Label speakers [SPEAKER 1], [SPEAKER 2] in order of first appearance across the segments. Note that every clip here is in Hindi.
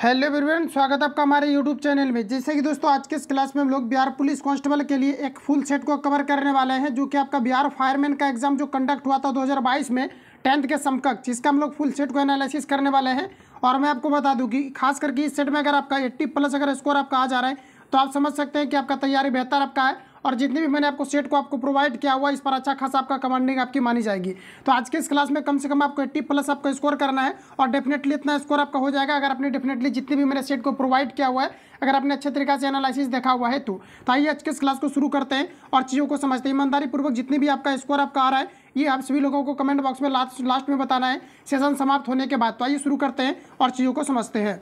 [SPEAKER 1] हेलो एवरीवन, स्वागत है आपका हमारे यूट्यूब चैनल में। जैसे कि दोस्तों आज के इस क्लास में हम लोग बिहार पुलिस कांस्टेबल के लिए एक फुल सेट को कवर करने वाले हैं, जो कि आपका बिहार फायरमैन का एग्जाम जो कंडक्ट हुआ था 2022 में 10th के समकक्ष, इसका हम लोग फुल सेट को एनालिसिस करने वाले हैं। और मैं आपको बता दूं कि खास करके इस सेट में अगर आपका 80+ अगर स्कोर आपका आ जा रहा है तो आप समझ सकते हैं कि आपका तैयारी बेहतर आपका है, और जितनी भी मैंने आपको सेट को आपको प्रोवाइड किया हुआ इस पर अच्छा खासा आपका कमांडिंग आपकी मानी जाएगी। तो आज के इस क्लास में कम से कम आपको 80+ आपको स्कोर करना है, और डेफिनेटली इतना स्कोर आपका हो जाएगा अगर आपने डेफिनेटली जितनी भी मैंने सेट को प्रोवाइड किया हुआ है, अगर आपने अच्छे तरीके से एनालिसिस देखा हुआ है तो आइए आज के इस क्लास को शुरू करते हैं और चीज़ों को समझते हैं ईमानदारी पूर्वक। जितनी भी आपका स्कोर आपका आ रहा है ये आप सभी लोगों को कमेंट बॉक्स में लास्ट में बताना है सेशन समाप्त होने के बाद। तो आइए शुरू करते हैं और चीज़ों को समझते हैं।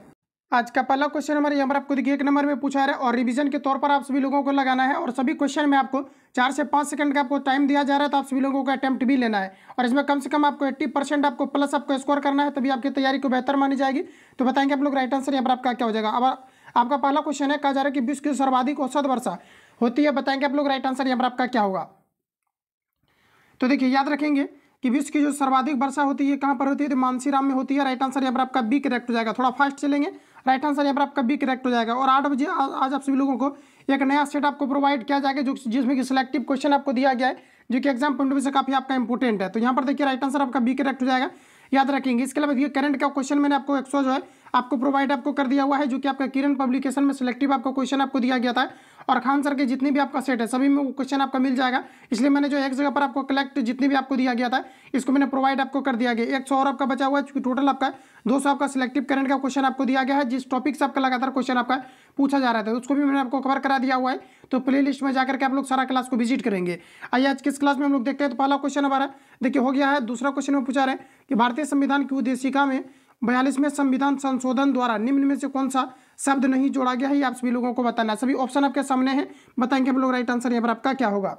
[SPEAKER 1] आज का पहला क्वेश्चन हमारे यहाँ पर आपको देखिए 1 नंबर में पूछा है, और रिवीजन के तौर पर आप सभी लोगों को लगाना है, और सभी क्वेश्चन में आपको 4 से 5 सेकंड का आपको टाइम दिया जा रहा है, तो आप सभी लोगों को अटेम्प्ट भी लेना है, और इसमें कम से कम आपको 80% आपको प्लस आपको स्कोर करना है, तभी आपकी तैयारी को बेहतर मानी जाएगी। तो बताएंगे आप लोग राइट आंसर यहाँ पर आपका क्या हो जाएगा। अब आपका पहला क्वेश्चन है, कहा जा रहा है कि विश्व की सर्वाधिक औसत वर्षा होती है, बताएंगे आप लोग राइट आंसर यहाँ पर आपका क्या होगा। तो देखिए याद रखेंगे कि विश्व की जो सर्वाधिक वर्षा होती है कहाँ पर होती है, तो मानसीराम में होती है। राइट आंसर यहाँ पर आपका बी करेक्ट हो जाएगा। थोड़ा फास्ट चलेंगे, राइट आंसर यहाँ पर आपका बी करेक्ट हो जाएगा। और 8 बजे आज आप सभी लोगों को एक नया सेट आपको प्रोवाइड किया जाएगा, जो जिसमें कि सिलेक्टिव क्वेश्चन आपको दिया गया है, जो कि एग्जाम पॉइंट ऑफ व्यू से काफी आपका इंपोर्टेंट है। तो यहाँ पर देखिए राइट आंसर आपका बी करेक्ट हो जाएगा, याद रखेंगे। इसके अलावा देखिए करंट का क्वेश्चन मैंने आपको 100 जो है आपको प्रोवाइड आपको कर दिया हुआ है, जो कि आपका किरण पब्लिकेशन में सिलेक्टिव आपको क्वेश्चन आपको दिया गया था, और खान सर के जितने भी आपका सेट है सभी में वो क्वेश्चन आपका मिल जाएगा। इसलिए मैंने जो एक जगह पर आपको कलेक्ट जितनी भी आपको दिया गया था इसको मैंने प्रोवाइड आपको कर दिया गया। 100 और आपका बचा हुआ है, क्योंकि टोटल आपका 200 आपका सिलेक्टिव करंट का क्वेश्चन आपको दिया गया है, जिस टॉपिक से आपका लगातार क्वेश्चन आपका पूछा जा रहा था उसको भी मैंने आपको कवर करा दिया हुआ है। तो प्ले लिस्ट में जाकर के आप लोग सारा क्लास को विजिट करेंगे। आइए आज किस क्लास में हम लोग देखते हैं। तो पहला क्वेश्चन हमारा देखिए हो गया है। दूसरा क्वेश्चन में पूछा रहे कि भारतीय संविधान की उद्देशिका में 42वें संविधान संशोधन द्वारा निम्न में से कौन सा शब्द नहीं जोड़ा गया है, ये आप सभी लोगों को बताना है। सभी ऑप्शन आपके सामने हैं, बताएंगे हम लोग राइट आंसर यहाँ पर आपका क्या होगा।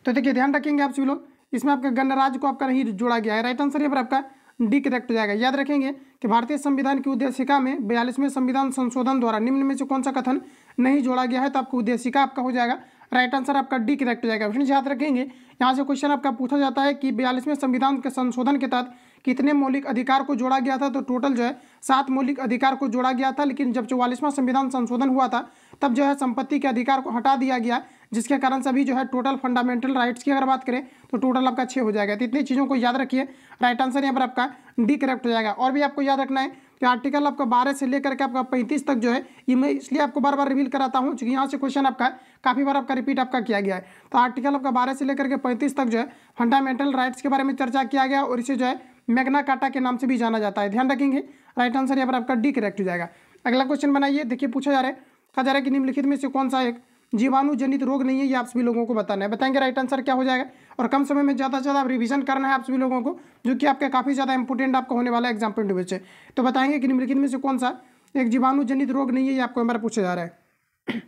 [SPEAKER 1] तो देखिए ध्यान रखेंगे आप सभी लोग, इसमें आपका गणराज्य को आपका नहीं जोड़ा गया है। राइट आंसर यहाँ पर आपका डी करेक्ट हो जाएगा। याद रखेंगे कि भारतीय संविधान की उद्देशिका में 42वें संविधान संशोधन द्वारा निम्न में से कौन सा कथन नहीं जोड़ा गया है, तो आपको उद्देशिका आपका हो जाएगा। राइट आंसर आपका डी करेक्ट हो जाएगा। फ्रेंड्स याद रखेंगे यहाँ से क्वेश्चन आपका पूछा जाता है कि 42वें संविधान के संशोधन के तहत कितने मौलिक अधिकार को जोड़ा गया था, तो टोटल जो है 7 मौलिक अधिकार को जोड़ा गया था। लेकिन जब 44वां संविधान संशोधन हुआ था तब जो है संपत्ति के अधिकार को हटा दिया गया, जिसके कारण से अभी जो है टोटल फंडामेंटल राइट्स की अगर बात करें तो टोटल आपका 6 हो जाएगा। तो इतनी चीज़ों को याद रखिए, राइट आंसर यहाँ पर आपका डी करेक्ट हो जाएगा। और भी आपको याद रखना है कि आर्टिकल आपका 12 से लेकर के आपका 35 तक जो है ये मैं इसलिए आपको बार बार रिवील कराता हूँ क्योंकि यहाँ से क्वेश्चन आपका काफ़ी बार आपका रिपीट आपका किया गया है। तो आर्टिकल आपका 12 से लेकर के 35 तक जो है फंडामेंटल राइट्स के बारे में चर्चा किया गया, और इसे जो है मैग्ना कार्टा के नाम से भी जाना जाता है। ध्यान रखेंगे, राइट आंसर यहाँ पर आपका डी करेक्ट हो जाएगा। अगला क्वेश्चन बनाइए। देखिए पूछा जा रहा है, कहा जा रहा है कि निम्नलिखित में से कौन सा एक जीवाणु जनित रोग नहीं है, ये आप सभी लोगों को बताना है। बताएंगे राइट आंसर क्या हो जाएगा। और कम समय में ज़्यादा से ज़्यादा रिवीजन करना है आप सभी लोगों को, जो कि आपका काफ़ी ज़्यादा इंपोर्टेंट आपका होने वाला है एग्जाम पॉइंट ऑफ व्यू से। तो बताएंगे कि निम्नलिखित में से कौन सा एक जीवाणु जनित रोग नहीं है, ये आपको हमारा पूछा जा रहा है।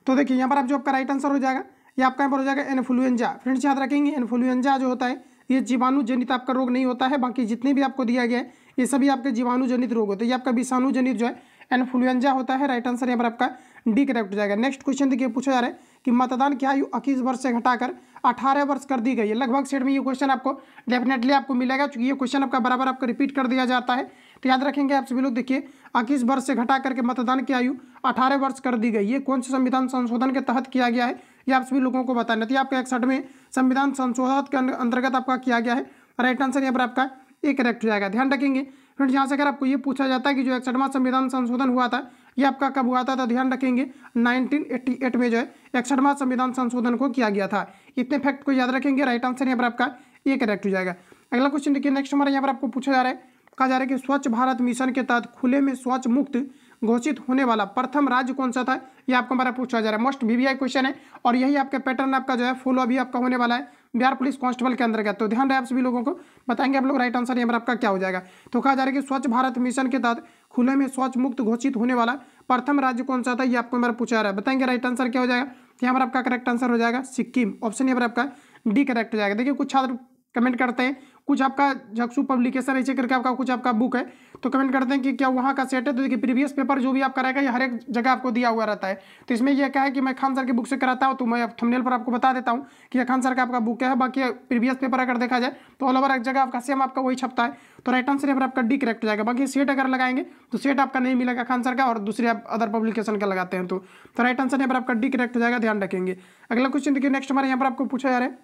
[SPEAKER 1] तो देखिए यहाँ पर आप जो आपका राइट आंसर हो जाएगा ये आपका यहाँ पर हो जाएगा इन्फ्लुएंजा। फ्रेंड्स याद रखेंगे इन्फ्लुएंजा जो होता है ये जीवाणु जनित आपका रोग नहीं होता है, बाकी जितने भी आपको दिया गया है ये सभी आपके जीवाणु जनित रोग होते हैं। ये आपका विषाणु जनित जो है इन्फ्लुएंजा होता है। राइट आंसर यहाँ पर आपका डी करेक्ट हो जाएगा। नेक्स्ट क्वेश्चन देखिए पूछा जा रहा है कि मतदान की आयु 21 वर्ष से घटाकर 18 वर्ष कर दी गई है। लगभग सेट में ये क्वेश्चन आपको डेफिनेटली आपको मिलेगा, क्योंकि ये क्वेश्चन आपका बराबर आपको रिपीट कर दिया जाता है। तो याद रखेंगे आप सभी लोग, देखिए 21 वर्ष से घटा करके मतदान की आयु 18 वर्ष कर दी गई। ये कौन से संविधान संशोधन के तहत किया गया है, ये आप सभी लोगों को बताना है। आपका 61वें संविधान संशोधन के अंतर्गत आपका किया गया है। राइट आंसर यहाँ पर आपका ए करेक्ट हो जाएगा। ध्यान रखेंगे फ्रेंड्स, यहाँ से अगर आपको ये पूछा जाता है कि जो 61वां संविधान संशोधन हुआ था ये आपका कब हुआ था, तो ध्यान रखेंगे 1988 में जो है 61वां संविधान संशोधन को किया गया था। इतने फैक्ट को याद रखेंगे। राइट आंसर यहाँ पर आपका ये करेक्ट हो जाएगा। अगला क्वेश्चन देखिए नेक्स्ट हमारा यहाँ पर आपको पूछा जा रहा है, कहा जा रहा है कि स्वच्छ भारत मिशन के तहत खुले में शौच मुक्त घोषित होने वाला प्रथम राज्य कौन सा था, ये आपको हमारा पूछा जा रहा है। मोस्ट वीवीआई क्वेश्चन है, और यही आपका पैटर्न आपका जो है फॉलो अभी आपका होने वाला है बिहार पुलिस कांस्टेबल के अंतर्गत। तो ध्यान रहे आप सभी लोगों को, बताएंगे आप लोग राइट आंसर यहाँ पर आपका क्या हो जाएगा। तो कहा जा रहा है कि स्वच्छ भारत मिशन के तहत खुले में शौच मुक्त घोषित होने वाला प्रथम राज्य कौन सा था, ये आपको हमारा पूछा जा रहा है। बताएंगे राइट आंसर क्या हो जाएगा। यहाँ पर आपका करेक्ट आंसर हो जाएगा सिक्किम। ऑप्शन यहाँ पर आपका डी करेक्ट हो जाएगा। देखिए कुछ छात्र कमेंट करते हैं कुछ आपका झक्सू पब्लिकेशन ऐसे करके आपका कुछ आपका बुक है, तो कमेंट करते हैं कि क्या वहाँ का सेट है। तो देखिए प्रीवियस पेपर जो भी आपका रहेगा ये हर एक जगह आपको दिया हुआ रहता है। तो इसमें यह क्या है कि मैं खान सर की बुक से कराता हूँ, तो मैं थंबनेल पर आपको बता देता हूँ कि यह खान सर का आपका बुक है। बाकी प्रीवियस पेपर अगर देखा जाए तो ऑल ओवर एक जगह आपका सेम आपका वही छपता है। तो राइट आंसर यहाँ पर आपका डी करेक्ट हो जाएगा। बाकी सेट अगर लगाएंगे तो सेट आपका नहीं मिलेगा खान सर का, और दूसरे आप अदर पब्लिकेशन का लगाते हैं तो राइट आंसर यहाँ पर आपका डी करेक्ट हो जाएगा, ध्यान रखेंगे। अगला क्वेश्चन देखिए नेक्स्ट हमारे यहाँ पर आपको पूछा जा रहा है,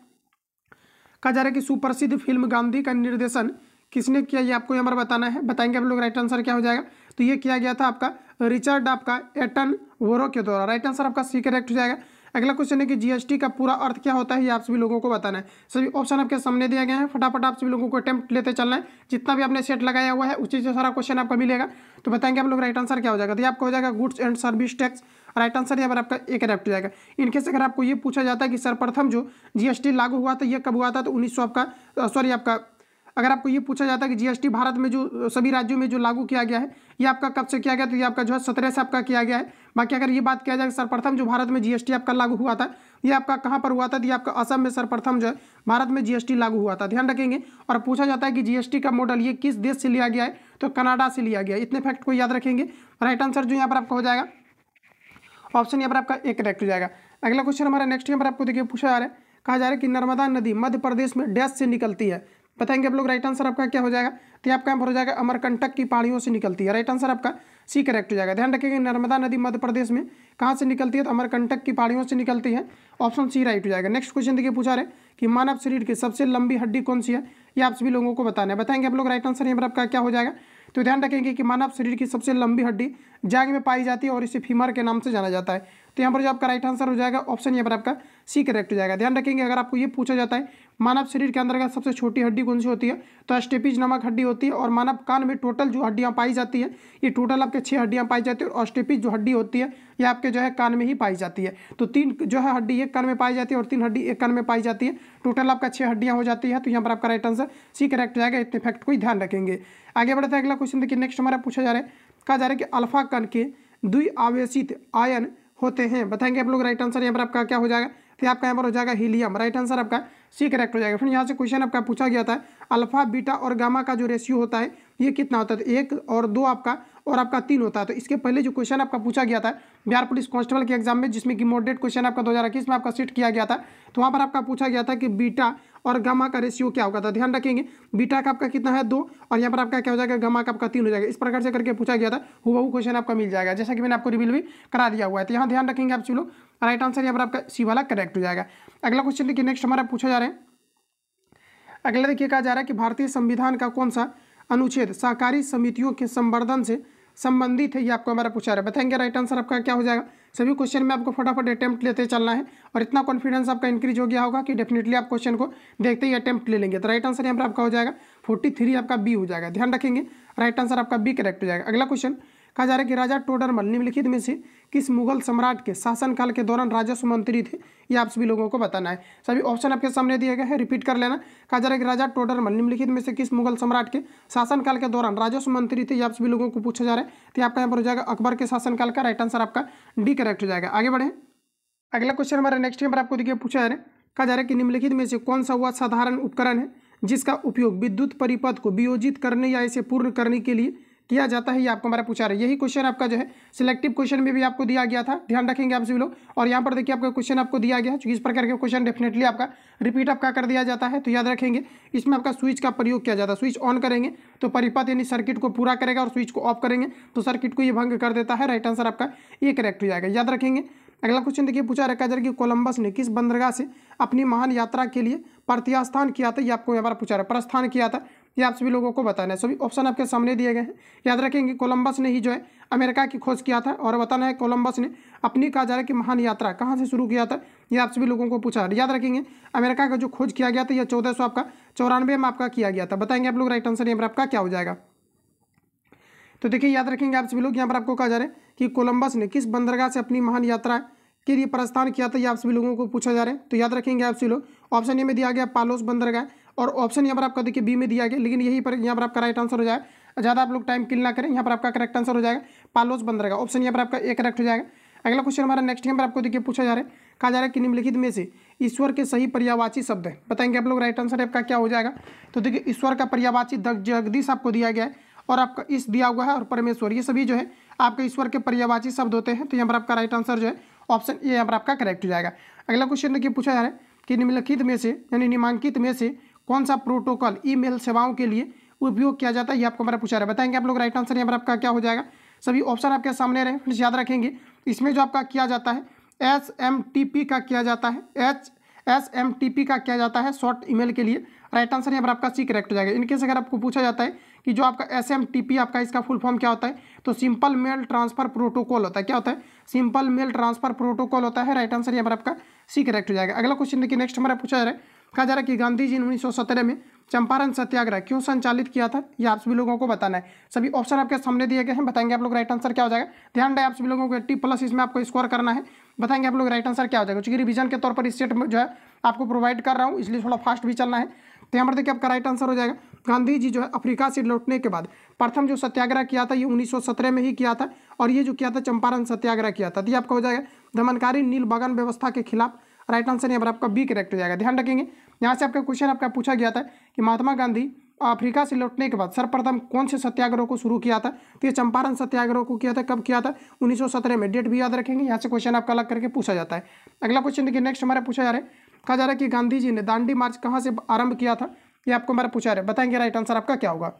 [SPEAKER 1] कहा जा रहा है कि सुप्रसिद्ध फिल्म गांधी का निर्देशन किसने किया, ये आपको यहाँ पर बताना है। बताएंगे आप लोग राइट आंसर क्या हो जाएगा। तो ये किया गया था आपका रिचर्ड आपका एटन वोरो के द्वारा। राइट आंसर आपका सी करेक्ट हो जाएगा। अगला क्वेश्चन है कि जीएसटी का पूरा अर्थ क्या होता है, ये आप सभी लोगों को बताना है। सभी ऑप्शन आपके सामने दिए गए हैं, फटाफट आप सभी लोगों को अटेम्प्ट लेते चलना है। जितना भी आपने सेट लगाया हुआ है उसी से सारा क्वेश्चन आपका मिलेगा। तो बताएंगे आप लोग राइट आंसर क्या हो जाएगा। तो ये आपका हो जाएगा goods and service tax. Right answer यहाँ पर आपका एक करेक्ट हो जाएगा। इनकेस अगर आपको ये पूछा जाता है कि सर्वप्रथम जो जीएसटी लागू हुआ था ये कब हुआ था, तो 1900 आपका सॉरी आपका अगर आपको ये पूछा जाता है कि जीएसटी भारत में जो सभी राज्यों में जो लागू किया गया है ये आपका कब से किया गया, तो ये आपका जो है 17 से आपका किया गया है। बाकी अगर ये बात किया जाए सर्वप्रथम जो भारत में जीएसटी आपका लागू हुआ था ये आपका कहाँ पर हुआ था, तो ये आपका असम में सर्वप्रथम जो है भारत में जीएसटी लागू हुआ था, ध्यान रखेंगे। और पूछा जाता है कि जीएसटी का मॉडल ये किस देश से लिया गया है, तो कनाडा से लिया गया। इतने फैक्ट को याद रखेंगे। राइट आंसर जो यहाँ पर आपका हो जाएगा ऑप्शन यहाँ पर आपका एक करेक्ट हो जाएगा। अगला क्वेश्चन हमारा नेक्स्ट यहाँ पर आपको देखिए पूछा जा रहा है, कहा जा रहा है कि नर्मदा नदी मध्य प्रदेश में डैश से निकलती है। बताएंगे आप लोग राइट आंसर आपका क्या हो जाएगा। तो आपका यहाँ पर हो जाएगा अमरकंटक की पहाड़ियों से निकलती है। राइट आंसर आपका सी करेक्ट हो जाएगा। ध्यान रखिएगा नर्मदा नदी मध्य प्रदेश में कहाँ से निकलती है, तो अमरकंटक की पहाड़ियों से निकलती है। ऑप्शन सी राइट हो जाएगा। नेक्स्ट क्वेश्चन देखिए पूछा रहे कि मानव शरीर की सबसे लंबी हड्डी कौन सी है, ये आप सभी लोगों को बताना है। बताएंगे आप लोग राइट आंसर यहाँ पर आपका क्या हो जाएगा। तो ध्यान रखेंगे कि मानव शरीर की सबसे लंबी हड्डी जांघ में पाई जाती है और इसे फीमर के नाम से जाना जाता है। तो यहाँ पर जो आपका राइट आंसर हो जाएगा ऑप्शन यहाँ पर आपका सी करेक्ट हो जाएगा। ध्यान रखेंगे अगर आपको ये पूछा जाता है मानव शरीर के अंदर का सबसे छोटी हड्डी कौन सी होती है, तो स्टेपिज नामक हड्डी होती है। और मानव कान में टोटल जो हड्डियाँ पाई जाती है ये टोटल आपके 6 हड्डियाँ पाई जाती है, और स्टेपिज जो हड्डी होती है ये आपके जो है कान में ही पाई जाती है। तो 3 जो है हड्डी एक कान में पाई जाती है और 3 हड्डी एक कान में पाई जाती है, टोटल आपका 6 हड्डियाँ हो जाती है। तो यहाँ पर आपका राइट आंसर सी करेक्ट हो जाएगा। इतने फैक्ट को ही ध्यान रखेंगे। आगे बढ़ते हैं अगला क्वेश्चन देखिए नेक्स्ट हमारा पूछा जा रहा है, कहा जा रहा है कि अल्फा कण के द्विआवेशित आयन होते हैं। बताएंगे आप लोग राइट आंसर यहाँ पर आपका क्या हो जाएगा। तो आपका यहाँ पर हो जाएगा हीलियम। राइट आंसर आपका सी करेक्ट हो जाएगा। फिर यहाँ से क्वेश्चन आपका पूछा गया था अल्फा बीटा और गामा का जो रेशियो होता है ये कितना होता है, तो 1 और 2 आपका और आपका 3 होता है। तो इसके पहले जो क्वेश्चन आपका पूछा गया था बिहार पुलिस कांस्टेबल के एग्जाम में, जिसमें कि मॉडरेट क्वेश्चन आपका 2021 में आपका सेट किया गया था, तो वहाँ पर आपका पूछा गया था कि बीटा और गामा का रेशियो क्या होगा। तो ध्यान रखेंगे बीटा का आपका कितना है 2 और यहाँ पर आपका क्या हो जाएगा गामा का आपका 3 हो जाएगा। इस प्रकार से करके पूछा गया था, हुबहू क्वेश्चन आपका मिल जाएगा, जैसा कि मैंने आपको रिवील भी करा दिया हुआ है। तो यहाँ ध्यान रखेंगे आप सभी लोग, राइट आंसर यहाँ पर आपका सी वाला करेक्ट हो जाएगा। अगला क्वेश्चन देखिए नेक्स्ट हमारा पूछा जा रहा है, अगला देखिए कहा जा रहा है कि भारतीय संविधान का कौन सा अनुच्छेद सहकारी समितियों के संवर्धन से संबंधित है, ये आपको हमारा पूछा रहा है। बताएंगे राइट आंसर आपका क्या हो जाएगा। सभी क्वेश्चन में आपको फटाफट अटेम्प्ट लेते चलना है, और इतना कॉन्फिडेंस आपका इंक्रीज हो गया होगा कि डेफिनेटली आप क्वेश्चन को देखते ही अटेम्प्ट ले लेंगे। तो राइट आंसर यहाँ पर आपका हो जाएगा 43 आपका बी हो जाएगा। ध्यान रखेंगे राइट आंसर आपका बी करेक्ट हो जाएगा। अगला क्वेश्चन कहा जा रहा है कि राजा टोडरमल निम्नलिखित में से किस मुगल सम्राट के शासनकाल के दौरान राजस्व मंत्री थे, ये आप सभी लोगों को बताना है। सभी ऑप्शन आपके सामने दिए गए हैं, रिपीट कर लेना। कहा जा रहा है कि राजा टोडरमल निम्नलिखित में से किस मुगल सम्राट के शासनकाल के दौरान राजस्व मंत्री थे, ये आप सभी लोगों को पूछा जा रहा है। तो आपका यहाँ पर हो जाएगा अकबर के शासनकाल का। राइट आंसर आपका डी करेक्ट हो जाएगा। आगे बढ़े अगला क्वेश्चन हमारा नेक्स्ट यहाँ पर आपको देखिए पूछा जा रहा है, कहा जा रहा है कि निम्नलिखित में से कौन सा हुआ साधारण उपकरण है जिसका उपयोग विद्युत परिपथ को वियोजित करने या इसे पूर्ण करने के लिए किया जाता है, ये आपको हमारा पूछा रहा है। यही क्वेश्चन आपका जो है सिलेक्टिव क्वेश्चन में भी आपको दिया गया था, ध्यान रखेंगे आप सभी लोग। और यहाँ पर देखिए आपका क्वेश्चन आपको दिया गया है, क्योंकि इस प्रकार के क्वेश्चन डेफिनेटली आपका रिपीट आपका कर दिया जाता है। तो याद रखेंगे इसमें आपका स्विच का प्रयोग किया जाता है। स्विच ऑन करेंगे तो परिपथ यानी सर्किट को पूरा करेगा, और स्विच को ऑफ करेंगे तो सर्किट को ये भंग कर देता है। राइट आंसर आपका ये करेक्ट हो जाएगा, याद रखेंगे। अगला क्वेश्चन देखिए पूछा रखा जाए कि कोलंबस ने किस बंदरगाह से अपनी महान यात्रा के लिए प्रस्थान किया था, ये आपको यहाँ पर पूछा रहा है। प्रस्थान किया था ये आप सभी लोगों को बताना है। सभी ऑप्शन आपके सामने दिए गए हैं, याद रखेंगे। कोलंबस ने ही जो है अमेरिका की खोज किया था, और बताना है कोलंबस ने अपनी कहा जा रहा है कि महान यात्रा कहाँ से शुरू किया था, ये आप सभी लोगों को पूछा। याद रखेंगे अमेरिका का जो खोज किया गया था यह 1494 में आपका किया गया था। बताएंगे आप लोग राइट आंसर यहाँ पर आपका क्या हो जाएगा। तो देखिए याद रखेंगे आप सभी लोग, यहाँ पर आपको कहा जा रहा है कि कोलंबस ने किस बंदरगाह से अपनी महान यात्रा के लिए प्रस्थान किया था, ये आप सभी लोगों को पूछा जा रहा है। तो याद रखेंगे आप सभी लोग, ऑप्शन ए में दिया गया पालोस बंदरगाह, और ऑप्शन यहाँ पर आपका देखिए बी में दिया गया, लेकिन यही पर यहाँ पर आपका राइट आंसर हो जाएगा। ज़्यादा आप लोग टाइम किल ना करें, यहाँ पर आपका करेक्ट आंसर हो जाएगा पालोस बंदरगाह। ऑप्शन यहाँ पर आपका ए करेक्ट हो जाएगा। अगला क्वेश्चन हमारा नेक्स्ट यहाँ पर आपको देखिए पूछा जा रहा है, कहा जा रहा है कि निम्नलिखित में से ईश्वर के सही पर्यायवाची शब्द है, बताएंगे आप लोग। राइट आंसर आपका क्या हो जाएगा? तो देखिए ईश्वर का पर्यायवाची जगदीश आपको दिया गया है, और आपका इस दिया हुआ है, और परमेश्वर, ये सभी जो है आपके ईश्वर के पर्यायवाची शब्द होते हैं। तो यहाँ पर आपका राइट आंसर जो है ऑप्शन ए यहाँ पर आपका करेक्ट हो जाएगा। अगला क्वेश्चन देखिए पूछा जा रहा है कि निम्नलिखित में से यानी निम्नांकित में से कौन सा प्रोटोकॉल ईमेल सेवाओं के लिए उपयोग किया जाता है, ये आपको हमारा पूछा रहा है। बताएंगे आप लोग। राइट आंसर यहाँ पर आपका क्या हो जाएगा? सभी ऑप्शन आपके सामने रहे, फ्रेंड्स याद रखेंगे। इसमें जो आपका किया जाता है SMTP का किया जाता है, SMTP का किया जाता है शॉर्ट ईमेल के लिए। राइट आंसर यहाँ पर आपका सी करेक्ट हो जाएगा। इनकेस अगर आपको पूछा जाता है कि जो आपका SMTP आपका इसका फुल फॉर्म क्या होता है, तो सिंपल मेल ट्रांसफर प्रोटोकॉल होता है। क्या होता है? सिंपल मेल ट्रांसफर प्रोटोकॉल होता है। राइट आंसर यहाँ पर आपका सी करेक्ट हो जाएगा। अगला क्वेश्चन देखिए नेक्स्ट हमारा पूछा जा रहा है, कहा जा रहा है कि गांधी जी ने 1917 में चंपारण सत्याग्रह क्यों संचालित किया था, ये आप सभी लोगों को बताना है। सभी ऑप्शन आपके सामने दिए गए हैं, बताएंगे आप लोग। राइट आंसर क्या हो जाएगा? ध्यान रहे आप सभी लोगों को 80+ इसमें आपको स्कोर करना है। बताएंगे आप लोग राइट आंसर क्या हो जाएगा, क्योंकि रिवीजन के तौर पर इस सेट में जो है आपको प्रोवाइड कर रहा हूँ, इसलिए थोड़ा फास्ट भी चलना है। तो यहाँ पर देखिए आपका राइट आंसर हो जाएगा, गांधी जी जो है अफ्रीका से लौटने के बाद प्रथम जो सत्याग्रह किया था ये 1917 में ही किया था, और ये जो किया था चंपारण सत्याग्रह किया था। तो ये आपका हो जाएगा दमनकारी नील बगान व्यवस्था के खिलाफ। राइट आंसर यहाँ पर आपका बी करेक्ट हो जाएगा। ध्यान रखेंगे यहाँ से आपका क्वेश्चन आपका पूछा गया था कि महात्मा गांधी अफ्रीका से लौटने के बाद सर्वप्रथम कौन से सत्याग्रह को शुरू किया था, तो ये चंपारण सत्याग्रह को किया था। कब किया था? 1917 में। डेट भी याद रखेंगे, यहाँ से क्वेश्चन आपका अलग करके पूछा जाता है। अगला क्वेश्चन देखिए नेक्स्ट हमारा पूछा जा रहा है, कहा जा रहा है कि गांधी जी ने दांडी मार्च कहाँ से आरंभ किया था, ये आपको हमारा पूछा रहा है। बताएंगे राइट आंसर आपका क्या होगा?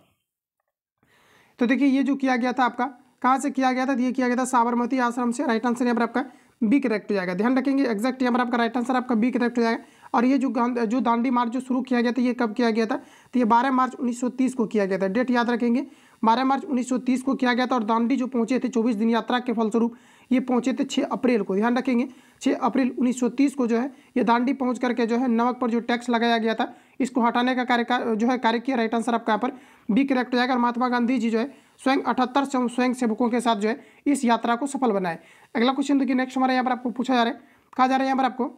[SPEAKER 1] तो देखिए ये जो किया गया था आपका कहाँ से किया गया था, ये किया गया था साबरमती आश्रम से। राइट आंसर यहाँ पर आपका बी करेक्ट हो जाएगा। ध्यान रखेंगे एग्जैक्ट यहाँ पर आपका राइट आंसर आपका बी करेक्ट हो जाएगा। और ये जो दांडी मार्च जो शुरू किया गया था ये कब किया गया था, तो ये 12 मार्च 1930 को किया गया था। डेट याद रखेंगे, 12 मार्च 1930 को किया गया था। और दांडी जो पहुंचे थे 24 दिन यात्रा के फलस्वरूप ये पहुंचे थे 6 अप्रैल को। ध्यान रखेंगे 6 अप्रैल 1930 को जो है ये दांडी पहुंच करके जो है नमक पर जो टैक्स लगाया गया था इसको हटाने का कार्य किया। राइट आंसर आपका यहाँ पर बी करेक्ट हो जाएगा। और महात्मा गांधी जी जो है स्वयं 78 स्वयं सेवकों के साथ जो है इस यात्रा को सफल बनाए। अगला क्वेश्चन देखिए नेक्स्ट हमारे यहाँ पर आपको पूछा जा रहा है, कहा जा रहा है यहाँ पर आपको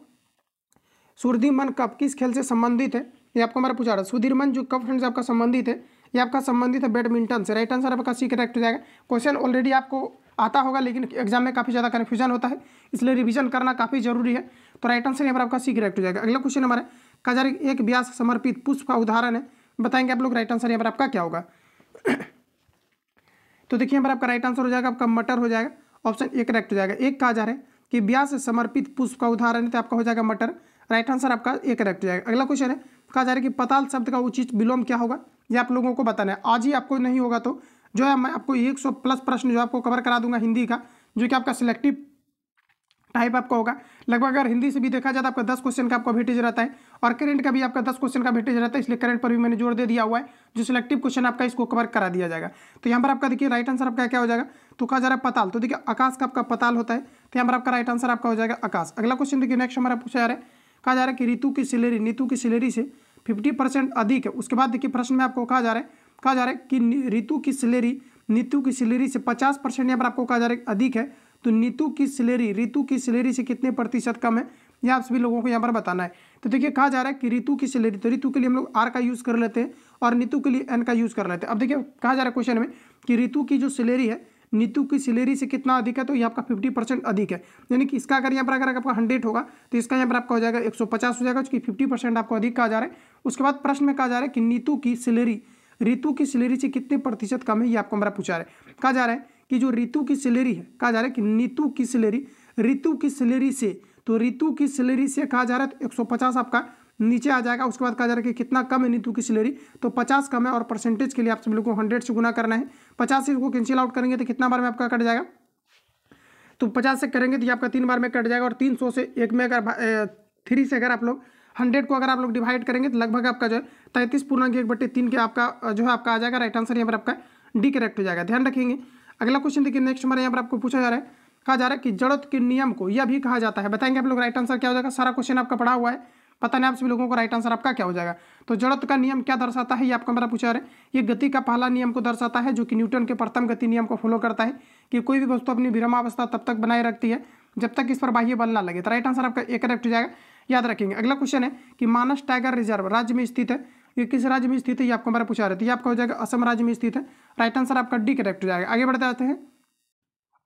[SPEAKER 1] सुधीरमन कप किस खेल से संबंधित है, ये आपको हमारा पूछा रहा है। सुधीरमन जो कप फ्रेंड्स आपका संबंधित है, ये आपका संबंधित है बैडमिंटन से। राइट आंसर आपका सी करेक्ट हो जाएगा। क्वेश्चन ऑलरेडी आपको आता होगा लेकिन एग्जाम में काफ़ी ज़्यादा कन्फ्यूजन होता है, इसलिए रिवीजन करना काफ़ी जरूरी है। तो राइट आंसर यहाँ पर आपका सी करेक्ट हो जाएगा। अगला क्वेश्चन हमारा कहा जा रहा है एक व्यास से समर्पित पुष्प का उदाहरण है, बताएंगे आप लोग। राइट आंसर यहाँ पर आपका क्या होगा? तो देखिए यहाँ पर आपका राइट आंसर हो जाएगा आपका मटर हो जाएगा। ऑप्शन ए करेक्ट हो जाएगा। एक कहा जा रहा है कि व्यास से समर्पित पुष्प का उदाहरण है, तो आपका हो जाएगा मटर। राइट आंसर आपका ए करेक्ट हो जाएगा। अगला क्वेश्चन है, कहा जा रहा है कि पताल शब्द का उचित विलोम क्या होगा, ये आप लोगों को बताना है। आज ही आपको नहीं होगा तो जो है मैं आपको 100+ प्रश्न जो आपको कवर करा दूंगा हिंदी का, जो कि आपका सिलेक्टिव टाइप आपका होगा। लगभग अगर हिंदी से भी देखा जाए तो आपका 10 क्वेश्चन का आपका वेटेज रहता है, और करंट का भी आपका 10 क्वेश्चन का वेटेज रहता है, इसलिए करंट पर भी मैंने जोर दे दिया हुआ है। जो सिलेक्टिव क्वेश्चन आपका इसको कवर करा दिया जाएगा। तो यहाँ पर आपका देखिए राइट आंसर आपका क्या हो जाएगा, तो कहा जा रहा है पताल। तो देखिए आकाश का आपका पताल होता है, तो यहाँ पर आपका राइट आंसर आपका हो जाएगा आकाश। अगला क्वेश्चन देखिए नेक्स्ट हमारा पूछा जा रहा है, कहा जा रहा है कि नीतू की सैलरी से 50% अधिक है। उसके बाद देखिए प्रश्न में आपको कहा जा रहा है कि नीतू की सैलरी से 50% यहाँ पर आपको कहा जा रहा है अधिक है। तो नीतू की सैलरी से कितने प्रतिशत कम है, यह आप सभी लोगों को यहाँ पर बताना है। तो देखिए कहा जा रहा है कि ऋतु की सैलरी, तो ऋतु के लिए हम लोग आर का यूज़ कर लेते हैं और नीतू के लिए एन का यूज़ कर लेते हैं। अब देखिए कहा जा रहा है क्वेश्चन में कि ऋतु की जो सैलरी है नीतू की सैलरी से कितना अधिक है, तो ये आपका 50% अधिक है। यानी कि इसका अगर यहाँ पर अगर आपका 100 होगा तो इसका यहाँ पर आपका हो जाएगा 150 हो जाएगा, क्योंकि 50% आपको अधिक कहा जा रहा है। उसके बाद प्रश्न में कहा जा रहा है कि ऋतु की सैलरी से कितने प्रतिशत कम है, ये आपको हमारा पूछा है। कहा जा रहा है कि जो ऋतु की सैलरी है, कहा जा रहा है कि ऋतु की सैलरी से, तो ऋतु की सैलरी से कहा जा रहा है तो 150 आपका नीचे आ जाएगा। उसके बाद कहा जा रहा है कि कितना कम है नीतू की सैलरी, तो 50 कम है। और परसेंटेज के लिए आप सभी लोगों को 100 से गुना करना है। 50 से इसको कैंसिल आउट करेंगे तो कितना बार में आपका कट जाएगा, तो 50 से करेंगे तो ये आपका 3 बार में कट जाएगा। और 300 से एक में अगर 3 से अगर आप लोग 100 को अगर आप लोग डिवाइड करेंगे तो लगभग आपका जो है 33.1/3 के आपका जो है आपका आ जाएगा। राइट आंसर यहाँ पर आपका डी करेक्ट हो जाएगा। ध्यान रखेंगे। अगला क्वेश्चन देखिए नेक्स्ट हमारे यहाँ पर आपको पूछा जा रहा है, कहा जा रहा है कि जड़त्व के नियम को यह भी कहा जाता है। बताएंगे आप लोग राइट आंसर क्या हो जाएगा। सारा क्वेश्चन आपका पढ़ा हुआ है, पता नहीं आप सभी लोगों को राइट आंसर आपका क्या हो जाएगा। तो जड़त्व का नियम क्या दर्शाता है, ये आपका मेरा पूछा रहा है। ये गति का पहला नियम को दर्शाता है, जो कि न्यूटन के प्रथम गति नियम को फॉलो करता है कि कोई भी वस्तु अपनी विरामावस्था तब तक बनाए रखती है जब तक इस पर बाह्य बल ना लगे। तो राइट आंसर आपका एक करेक्ट हो जाएगा, याद रखेंगे। अगला क्वेश्चन है कि मानस टाइगर रिजर्व राज्य में स्थित है, ये किस राज्य में स्थित है, ये आपको हमारा पूछा रहा है। तो ये आपका हो जाएगा असम राज्य में स्थित है। राइट आंसर आपका डी करेक्ट हो जाएगा। आगे बढ़ते जाते हैं।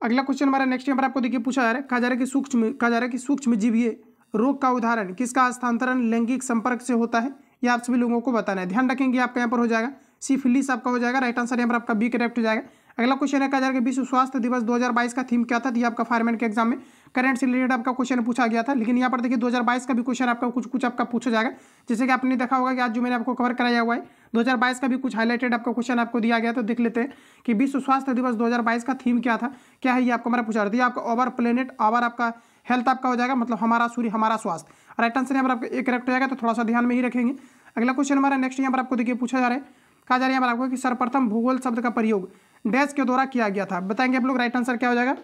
[SPEAKER 1] अगला क्वेश्चन हमारा नेक्स्ट यहाँ पर आपको देखिए पूछा जा रहा है, कहा जा रहा है कि सूक्ष्म जीवीय रोग का उदाहरण किसका हस्तांतरण लैंगिक संपर्क से होता है, ये आप सभी लोगों को बताना है। ध्यान रखेंगे आपका यहाँ पर हो जाएगा सिफिलिस आपका हो जाएगा। राइट आंसर यहाँ पर आपका बी करेक्ट हो जाएगा। अगला क्वेश्चन है कहा जाएगा विश्व स्वास्थ्य दिवस 2022 का थीम क्या था। ये आपका फायरमैन के एग्जाम में करंट से रिलेटेड आपका क्वेश्चन पूछा गया था, लेकिन यहाँ पर देखिए 2022 का भी क्वेश्चन आपका कुछ आपका पूछा जाएगा। जैसे कि आपने देखा होगा कि आज जो मैंने आपको कवर कराया हुआ है 2022 का भी कुछ हाईलाइटेड आपका क्वेश्चन आपको दिया गया। तो देख लेते हैं कि विश्व स्वास्थ्य दिवस 2022 का थीम क्या था, क्या है ये आपको हमारा पूछा रहा था। आपका ओवर प्लेनेट ओवर आपका हेल्थ आपका हो जाएगा, मतलब हमारा सूर्य हमारा स्वास्थ्य। राइट आंसर यहाँ पर आपका एक करेक्ट हो जाएगा, तो थोड़ा सा ध्यान में ही रखेंगे। अगला क्वेश्चन हमारा नेक्स्ट यहाँ पर आपको देखिए पूछा जा रहा है, कहा जा रहा है यहाँ पर आपको कि सर्वप्रथम भूगोल शब्द का प्रयोग डैश के द्वारा किया गया था। बताएंगे आप लोग। राइट आंसर क्या हो जाएगा,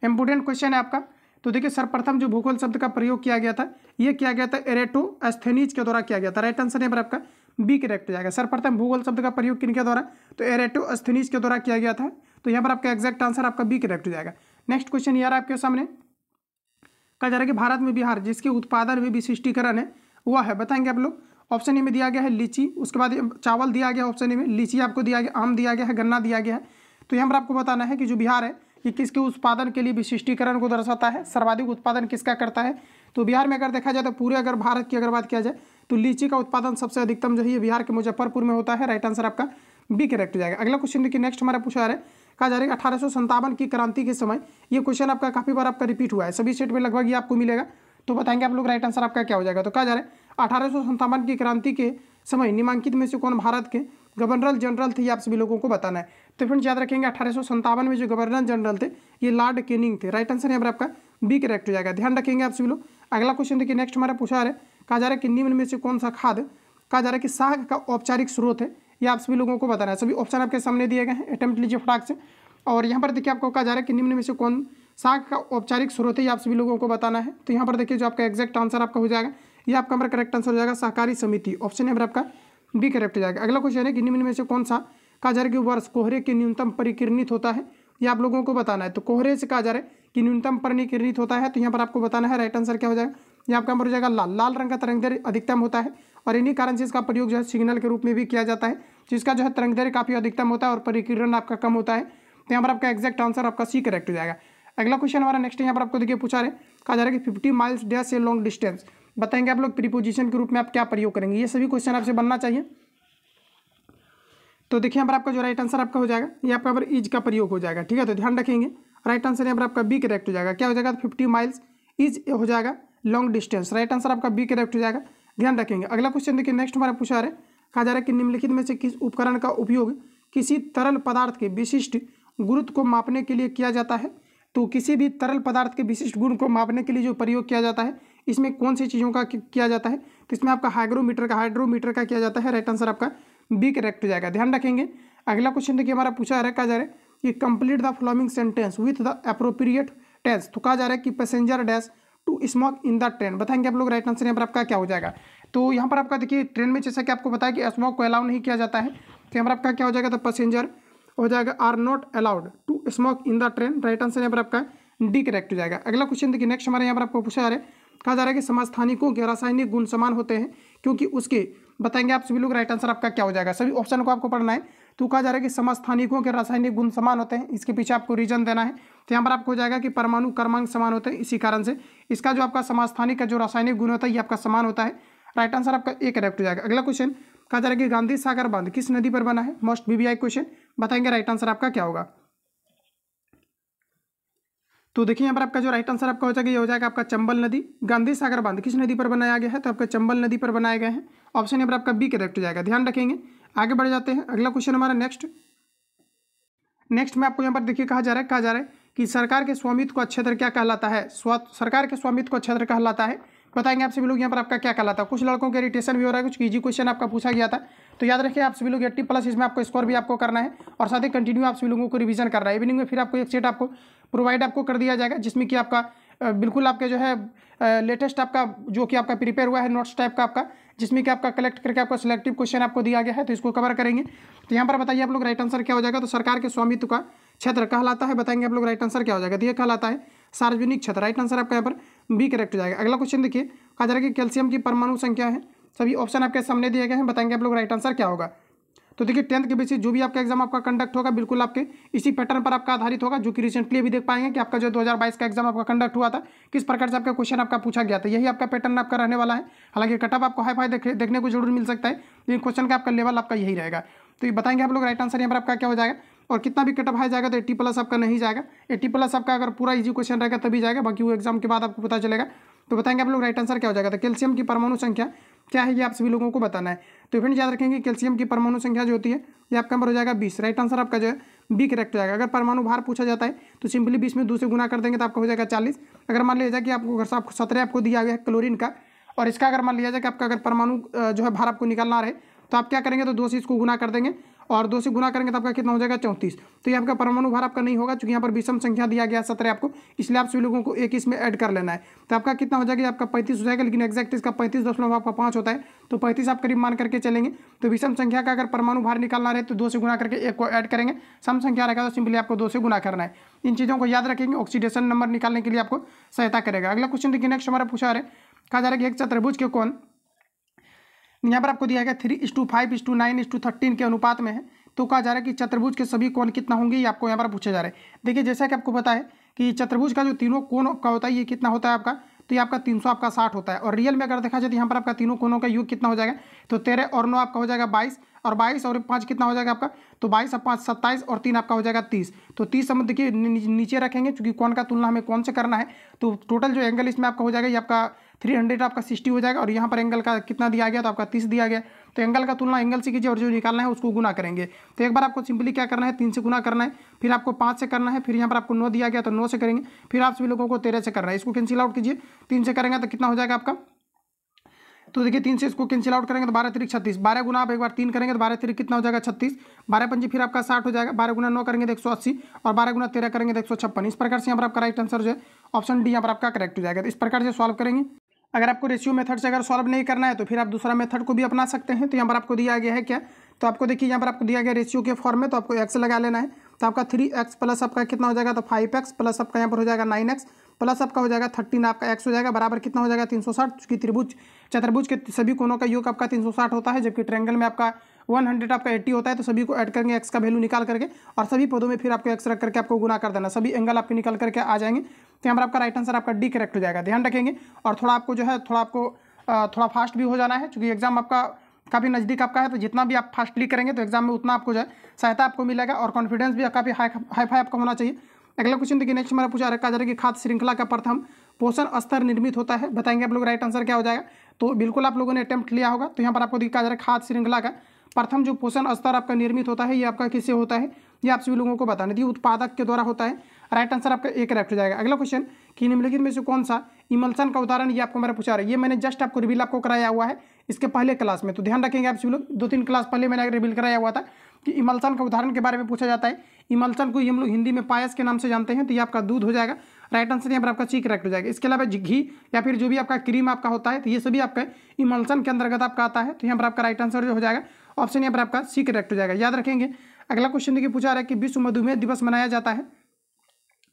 [SPEAKER 1] इंपोर्टेंट क्वेश्चन है आपका। तो देखिए सर्वप्रथम जो भूगोल शब्द का प्रयोग किया गया था ये किया गया था एरेटोस्थेनीज के द्वारा किया गया था। राइट आंसर यहाँ पर आपका बी करेक्ट हो जाएगा। सर्वप्रथम भूगोल शब्द का प्रयोग किनके द्वारा, तो एरेटोस्थेनीज के द्वारा किया गया था। तो यहाँ पर आपका एग्जैक्ट आंसर आपका बी करेक्ट हो जाएगा। नेक्स्ट क्वेश्चन यार आपके सामने कहा जा रहा है कि भारत में बिहार जिसके उत्पादन में विशिष्टीकरण है वह है। बताएंगे आप लोग। ऑप्शन ए में दिया गया है लीची, उसके बाद चावल दिया गया, ऑप्शन ए में लीची आपको दिया गया, आम दिया गया है, गन्ना दिया गया है। तो यहाँ पर आपको बताना है कि जो बिहार है ये किसके उत्पादन के लिए विशिष्टीकरण को दर्शाता है, सर्वाधिक उत्पादन किसका करता है। तो बिहार में अगर देखा जाए तो पूरे अगर भारत की अगर बात किया जाए तो लीची का उत्पादन सबसे अधिकतम जो है बिहार के मुजफ्फरपुर में होता है। राइट आंसर आपका बी करेक्ट हो जाएगा। अगला क्वेश्चन देखिए नेक्स्ट हमारा पूछा जा रहा है, कहा जा रहा है 1857 की क्रांति के समय, ये क्वेश्चन आपका काफी बार आपका रिपीट हुआ है, सभी स्टेट में लगभग ये आपको मिलेगा। तो बताएंगे आप लोग राइट आंसर आपका क्या हो जाएगा। तो कहा जा रहा है 1857 की क्रांति के समय निम्नलिखित में से कौन भारत के गवर्नर जनरल थे, ये आप सभी लोगों को बताना है। तो फ्रेंड्स याद रखेंगे 1857 में जो गवर्नर जनरल थे ये लॉर्ड कैनिंग थे। राइट आंसर यहाँ पर आपका बी करेक्ट हो जाएगा। ध्यान रखेंगे आप सभी लोग। अगला क्वेश्चन देखिए नेक्स्ट हमारा पूछा जा रहा है, कहा जा रहा है कि निम्न में से कौन सा खाद्य कहा जा रहा है कि साग का औपचारिक स्रोत है, ये आप सभी लोगों को बताना है। सभी ऑप्शन आपके सामने दिए गए हैं, अटेम्प्ट लीजिए फटाक से। और यहाँ पर देखिए आपको कहा जा रहा है कि निम्न में से कौन साग का औपचारिक स्रोत है, ये आप सभी लोगों को बताना है। तो यहाँ पर देखिए जो आपका एग्जैक्ट आंसर आपका हो जाएगा ये आपका हमारा करेक्ट आंसर हो जाएगा सहकारी समिति। ऑप्शन यहाँ पर आपका बी करेक्ट हो जाएगा। अगला क्वेश्चन है कि निम्न में से कौन सा कहा जा रहा है कि वर्ष कोहरे के न्यूनतम परिकिरणित होता है, ये आप लोगों को बताना है। तो कोहरे से कहा जा रहा है कि न्यूनतम परिकिरणित होता है, तो यहाँ पर आपको बताना है। राइट आंसर क्या हो जाएगा, ये आपका हो जाएगा लाल। लाल रंग का तरंगदैर्घ्य अधिकतम होता है और इन्हीं कारण से इसका प्रयोग जो है सिग्नल के रूप में भी किया जाता है, जिसका जो है तरंगदैर्घ्य काफी अधिकतम होता है और परिकिरण आपका कम होता है। तो यहाँ पर आपका एग्जैक्ट आंसर आपका सी करेक्ट हो जाएगा। अगला क्वेश्चन हमारा नेक्स्ट यहाँ पर आपको देखिए पूछा रहे, कहा जा रहा है कि 50 miles dash a long distance. बताएंगे आप लोग प्रीपोजिशन के रूप में आप क्या प्रयोग करेंगे, ये सभी क्वेश्चन आपसे बनना चाहिए। तो देखिए यहाँ पर आपका जो राइट आंसर आपका हो जाएगा ये आपका पर इज का प्रयोग हो जाएगा। ठीक है, तो ध्यान रखेंगे। राइट आंसर यहाँ पर आपका बी करेक्ट हो जाएगा। क्या हो जाएगा, 50 माइल्स इज हो जाएगा लॉन्ग डिस्टेंस। राइट आंसर आपका बी करेक्ट हो जाएगा। ध्यान रखेंगे। अगला क्वेश्चन देखिए नेक्स्ट हमारा पूछा रहे, कहा जा रहा है कि निम्नलिखित में से किस उपकरण का उपयोग किसी तरल पदार्थ के विशिष्ट गुरुत्व को मापने के लिए किया जाता है। तो किसी भी तरल पदार्थ के विशिष्ट गुण को मापने के लिए जो प्रयोग किया जाता है इसमें कौन सी चीज़ों का किया जाता है, तो इसमें आपका हाइड्रोमीटर का किया जाता है। राइट आंसर आपका बी करेक्ट हो जाएगा। ध्यान रखेंगे। अगला क्वेश्चन देखिए हमारा पूछा जा रहा है, कहा जा रहा है कि complete the following sentence with the appropriate tense. तो कहा जा रहा है कि passenger dash to smoke in the train. बताएंगे आप लोग। राइट आंसर यहाँ पर आपका क्या हो जाएगा। तो यहाँ पर आपका देखिए ट्रेन में जैसा कि आपको बताया कि स्मोक को अलाउ नहीं किया जाता है, तो यहाँ पर आपका क्या हो जाएगा, तो पैसेंजर हो जाएगा are not allowed to smoke in the train. Right answer यहाँ पर आपका डी करेक्ट हो जाएगा। अगला क्वेश्चन देखिए नेक्स्ट हमारे यहाँ पर आपको पूछा जा रहा है, कहा जा रहा है कि समस्थानिकों के रासायनिक गुण समान होते हैं क्योंकि उसके। बताएंगे आप सभी लोग। राइट आंसर आपका क्या हो जाएगा, सभी ऑप्शन को आपको पढ़ना है। तो कहा जा रहा है कि समस्थानिकों के रासायनिक गुण समान होते हैं, इसके पीछे आपको रीजन देना है। तो यहाँ पर आपको हो जाएगा कि परमाणु क्रमांक समान होते हैं, इसी कारण से इसका जो आपका समस्थानिक का जो रासायनिक गुण होता है ये आपका समान होता है। राइट आंसर आपका ए करेक्ट हो जाएगा। अगला क्वेश्चन कहा जा रहा है कि गांधी सागर बांध किस नदी पर बना है, मोस्ट वीवीआई क्वेश्चन। बताएंगे राइट आंसर आपका क्या होगा। तो देखिए यहाँ पर आपका जो राइट आंसर आपका हो जाएगा ये हो जाएगा आपका चंबल नदी। गांधी सागर बांध किस नदी पर बनाया गया है, तो आपका चंबल नदी पर बनाए गए हैं। ऑप्शन यहाँ पर आपका बी करेक्ट हो जाएगा। ध्यान रखेंगे। आगे बढ़ जाते हैं। अगला क्वेश्चन हमारा नेक्स्ट में आपको यहाँ पर देखिए कहा जा रहा है कि सरकार के स्वामित्व का क्षेत्र क्या कहलाता है। सरकार के स्वामित्व का क्षेत्र कहलाता है। बताएंगे आप सभी लोग यहाँ पर आपका क्या कहलाता है। कुछ लड़कों के इरिटेशन भी हो रहा है, कुछ इजी क्वेश्चन आपका पूछा गया था। तो याद रखिए आप सभी लोग 80+ इसमें आपको स्कोर भी आपको करना है और साथ ही कंटिन्यू आप सभी लोगों को रिवीजन करना है। इवनिंग में फिर आपको एक सेट आपको प्रोवाइड आपको कर दिया जाएगा जिसमें कि आपका बिल्कुल आपके जो है लेटेस्ट आपका जो कि आपका प्रिपेयर हुआ है नोट्स टाइप का आपका, जिसमें कि आपका कलेक्ट करके आपको सिलेक्टिव क्वेश्चन आपको दिया गया है, तो इसको कवर करेंगे। तो यहाँ पर बताइए आप लोग राइट आंसर क्या हो जाएगा। तो सरकार के स्वामित्व का क्षेत्र कहलाता है। बताएंगे आप लोग राइट आंसर क्या हो जाएगा। तो ये कहलाता है सार्वजनिक क्षेत्र। राइट आंसर आपका यहाँ पर बी करेक्ट हो जाएगा। अगला क्वेश्चन देखिए, कहा जा रहा है कि कैल्शियम की परमाणु संख्या है। सभी ऑप्शन आपके सामने दिए गए हैं। बताएंगे आप लोग राइट आंसर क्या होगा। तो देखिए 10th के बेसिस जो भी आपका एग्जाम आपका कंडक्ट होगा बिल्कुल आपके इसी पैटर्न पर आपका आधारित होगा, जो कि रिसेंटली अभी देख पाएंगे कि आपका जो 2022 का एग्जाम आपका कंडक्ट हुआ था किस प्रकार से आपका क्वेश्चन आपका पूछा गया था, यही आपका पैटर्न आपका रहने वाला है। हालांकि कटअप आपको हाई फाई देखने को जरूर मिल सकता है, लेकिन क्वेश्चन का आपका लेवल आपका यही रहेगा। तो ये बताएंगे आप लोग राइट आंसर यहाँ पर आपका क्या हो जाएगा, और कितना भी कटअप हाई जाएगा तो 80+ आपका नहीं जाएगा, 80+ आपका अगर पूरा इजी क्वेश्चन रहेगा तभी जाएगा, बाकी वो एग्जाम के बाद आपको पता चलेगा। तो बताएंगे आप लोग राइट आंसर क्या हो जाएगा। तो कैल्शियम की परमाणु संख्या क्या है ये आप सभी लोगों को बताना है। तो फ्रेंड्स याद रखेंगे कैल्शियम की परमाणु संख्या जो होती है ये आपका नंबर हो जाएगा 20। राइट आंसर आपका जो है बी करेक्ट हो जाएगा। अगर परमाणु भार पूछा जाता है तो सिंपली 20 में 2 से गुना कर देंगे तो आपका हो जाएगा 40। अगर मान लिया जाए कि आपको अगर 17 आपको दिया गया है क्लोरीन का, और इसका अगर मान लिया जाए कि आपका अगर परमाणु जो है भार आपको निकालना रहे तो आप क्या करेंगे, तो 2 से इसको गुना कर देंगे, और 2 से गुना करेंगे तो आपका कितना हो जाएगा 34। तो ये आपका परमाणु भार आपका नहीं होगा, क्योंकि यहाँ पर विषम संख्या दिया गया 17 आपको, इसलिए आप सभी लोगों को एक इसमें ऐड कर लेना है। तो आपका कितना हो जाएगा, आपका 35 हो जाएगा, लेकिन एक्जैक्ट इसका 35.5 होता है, तो 35 आप करीब मान करके चलेंगे। तो विषम संख्या का अगर परमाणु भार निकालना रहे तो 2 से गुना करके 1 को ऐड करेंगे, सम संख्या रहेगा तो सिंपली आपको 2 से गुना करना है। इन चीज़ों को याद रखेंगे, ऑक्सीडेशन नंबर निकालने के लिए आपको सहायता करेगा। अगला क्वेश्चन देखिए नेक्स्ट हमारा पूछा है, कहा जा रहा है कि एक चतुर्भुज के कोण यहाँ पर आपको दिया गया 3:5:9:13 के अनुपात में है। तो कहा जा रहा है कि चतुर्भुज के सभी कोण कितना होंगे, ये आपको यहाँ पर पूछा जा रहा है। देखिए जैसा कि आपको पता है कि चतुर्भुज का जो तीनों कोण का होता है ये कितना होता है आपका, तो ये आपका 360 होता है। और रियल में अगर देखा जाए तो यहाँ पर आपका तीनों कोणों का योग कितना हो जाएगा, तो 13 और 9 आपका हो जाएगा 22, और 22 और 5 कितना हो जाएगा आपका, तो 22 और 5 27, और 3 आपका हो जाएगा 30। तो 30 हम देखिए नीचे रखेंगे, क्योंकि कोण का तुलना हमें कौन से करना है। तो टोटल जो एंगल इसमें आपका हो जाएगा ये आपका 300 आपका 60 हो जाएगा, और यहाँ पर एंगल का कितना दिया गया, तो आपका 30 दिया गया। तो एंगल का तुलना एंगल से कीजिए, और जो निकालना है उसको गुना करेंगे। तो एक बार आपको सिंपली क्या करना है, 3 से गुना करना है, फिर आपको 5 से करना है, फिर यहाँ पर आपको 9 दिया गया तो 9 से करेंगे, फिर आप सभी लोगों को 13 से करना है। इसको कैंसिल आउट कीजिए, 3 से करेंगे तो कितना हो जाएगा आपका, तो देखिए 3 से इसको कैंसिल आउट करेंगे तो 12 3 36, 12 गुना आप एक बार 3 करेंगे तो 12 3 कितना हो जाएगा 36, 12 पंजी फिर आपका 60 हो जाएगा, 12 गुना 9 करेंगे तो 180, और 12 गुना 13 करेंगे तो 156। इस प्रकार से यहाँ पर आपका राइट आंसर जो है ऑप्शन डी यहाँ पर आपका करेक्ट हो जाएगा। तो इस प्रकार से सॉल्व करेंगे। अगर आपको रेशियो मेथड से अगर सॉल्व नहीं करना है तो फिर आप दूसरा मेथड को भी अपना सकते हैं। तो यहाँ पर आपको दिया गया है क्या, तो आपको देखिए यहाँ पर आपको दिया गया रेशियो के फॉर्म में, तो आपको एक्स लगा लेना है। तो आपका 3x प्लस आपका कितना हो जाएगा, तो 5x प्लस आपका यहाँ पर हो जाएगा 9x प्लस आपका हो जाएगा 13 आपका x हो जाएगा, बराबर कितना हो जाएगा 360, क्योंकि चतुर्भुज के सभी कोणों का योग आपका 360 होता है, जबकि ट्रायंगल में आपका 100 आपका 80 होता है। तो सभी को ऐड करेंगे x का वैल्यू निकाल करके, और सभी पदों में फिर आपको x रख करके आपको गुना कर देना, सभी एंगल आपके निकल करके आ जाएंगे। तो यहाँ पर आपका राइट आंसर आपका डी करेक्ट हो जाएगा। ध्यान रखेंगे, और थोड़ा आपको जो है थोड़ा फास्ट भी हो जाना है, क्योंकि एग्जाम आपका काफ़ी नज़दीक आपका है। तो जितना भी आप फास्टली करेंगे तो एग्जाम में उतना आपको जो है सहायता आपको मिलेगा, और कॉन्फिडेंस भी काफ़ी हाई फाई आपका होना चाहिए। अगला क्वेश्चन देखिए नेक्स्ट हमारा पूछा रखा जा रहा है कि खाद्य श्रृंखला का प्रथम पोषण स्तर निर्मित होता है। बताएंगे आप लोग राइट आंसर क्या हो जाएगा। तो बिल्कुल आप लोगों ने अटेम्प्ट लिया होगा। तो यहाँ पर आपको दिखा जा रहा है खाद्य श्रृंखला का प्रथम जो पोषण स्तर आपका निर्मित होता है ये आपका किससे होता है, ये आप सभी लोगों को बताना है। उत्पादक के द्वारा होता है। राइट आंसर आपका एक करेक्ट हो जाएगा। अगला क्वेश्चन कि निम्नलिखित में से कौन सा इमल्सन का उदाहरण, ये आपको मेरा पूछा रहा है। ये मैंने जस्ट आपको रिवील आपको कराया हुआ है इसके पहले क्लास में। तो ध्यान रखेंगे आप सभी लोग, 2-3 क्लास पहले मैंने रिवील कराया हुआ था कि इमल्सन का उदाहरण के बारे में पूछा जाता है। इमल्सन को हम लोग हिंदी में पायस के नाम से जानते हैं। तो ये आपका दूध हो जाएगा। राइट आंसर यहाँ पर आपका सी करेक्ट हो जाएगा। इसके अलावा घी या फिर जो भी आपका क्रीम आपका होता है तो ये सभी आपका इमल्सन के अंतर्गत आपका आता है। तो यहाँ पर आपका राइट आंसर जो हो जाएगा ऑप्शन यहाँ पर आपका सी करेक्ट हो जाएगा। याद रखेंगे। अगला क्वेश्चन देखिए पूछा रहा है कि विश्व मधुमेह दिवस मनाया जाता है।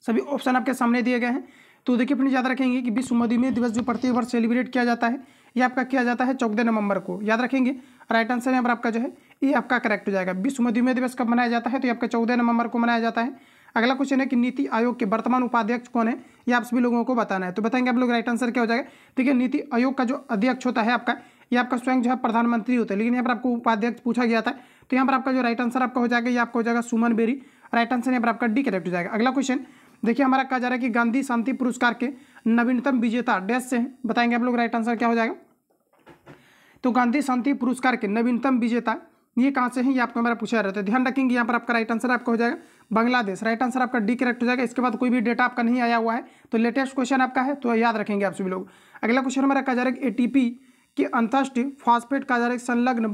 [SPEAKER 1] सभी ऑप्शन आपके सामने दिए गए हैं। तो देखिए अपने याद रखेंगे कि विश्व मधुमेह दिवस जो प्रति वर्ष सेलिब्रेट किया जाता है ये आपका किया जाता है 14 नवंबर को। याद रखेंगे। राइट आंसर यहाँ पर आपका जो है ये आपका करेक्ट हो जाएगा। विश्व मधुमेह दिवस कब मनाया जाता है, तो ये आपका 14 नवंबर को मनाया जाता है। अगला क्वेश्चन है कि नीति आयोग के वर्तमान उपाध्यक्ष कौन है, ये आप सभी लोगों को बताना है। तो बताएंगे आप लोग राइट आंसर क्या हो जाएगा। देखिए नीति आयोग का जो अध्यक्ष होता है आपका, ये आपका स्वयं जो है प्रधानमंत्री होता है, लेकिन यहाँ पर आपको उपाध्यक्ष पूछा गया था। तो यहाँ पर आपका जो राइट आंसर आपका हो जाएगा ये आपका हो जाएगा सुमन बेरी। राइट आंसर यहाँ पर आपका डी करेक्ट हो जाएगा। अगला क्वेश्चन देखिए हमारा कहा जा रहा है कि गांधी शांति पुरस्कार के नवीनतम विजेता डैश से हैं। बताएंगे आप लोग राइट आंसर क्या हो जाएगा। तो गांधी शांति पुरस्कार के नवीनतम विजेता ये कहाँ से हैं, ये आपको हमारा पूछा रहता है। ध्यान रखेंगे यहाँ पर आपका राइट आंसर आपका हो जाएगा बांग्लादेश। राइट आंसर आपका डी करेक्ट हो जाएगा। इसके बाद कोई भी डेटा आपका नहीं आया हुआ है, तो लेटेस्ट क्वेश्चन आपका है, तो याद रखेंगे आप सभी लोग। अगला क्वेश्चन हमारा कहा जा रहा है कि एटीपी के अंतर्राष्ट्रीय फॉस्फेट कहा जा रहा है संलग्न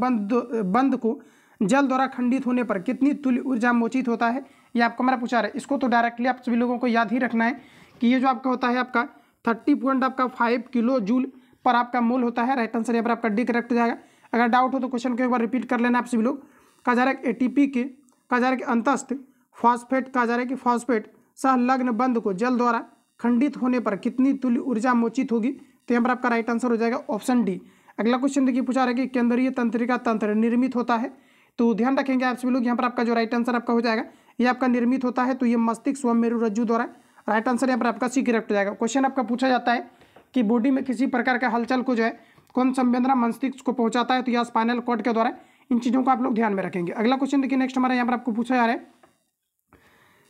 [SPEAKER 1] बंध को जल द्वारा खंडित होने पर कितनी तुल्य ऊर्जा मोचित होता है, ये आपको हमारा पूछा रहा है। इसको तो डायरेक्टली आप सभी लोगों को याद ही रखना है कि ये जो आपका होता है आपका 30.5 किलो जूल पर आपका मोल होता है। राइट आंसर यहाँ पर आपका डी करेक्ट हो जाएगा। अगर डाउट हो तो क्वेश्चन को एक बार रिपीट कर लेना आप सभी लोग। कहा जा रहा है एटीपी के कहा जा रहा है कि अंतस्थ फॉस्फेट कहा जा रहा है कि फॉस्फेट संलग्न बंध को जल द्वारा खंडित होने पर कितनी तुल्य ऊर्जा मोचित होगी, तो यहाँ पर आपका राइट आंसर हो जाएगा ऑप्शन डी। अगला क्वेश्चन देखिए पूछा रहा है कि केंद्रीय तंत्रिका तंत्र निर्मित होता है। तो ध्यान रखेंगे आप सभी लोग, यहाँ पर आपका जो राइट आंसर आपका हो जाएगा ये आपका निर्मित होता है, तो ये मस्तिष्क स्वयं मेरुरज्जु द्वारा। राइट आंसर यहाँ पर आपका सी करेक्ट हो जाएगा। क्वेश्चन आपका पूछा जाता है कि बॉडी में किसी प्रकार का हलचल को जो है कौन संवेदना मस्तिष्क को पहुंचाता है, तो यह स्पाइनल कॉर्ड के द्वारा। इन चीज़ों को आप लोग ध्यान में रखेंगे। अगला क्वेश्चन देखिए नेक्स्ट हमारा यहाँ पर आपको पूछा जा रहा है,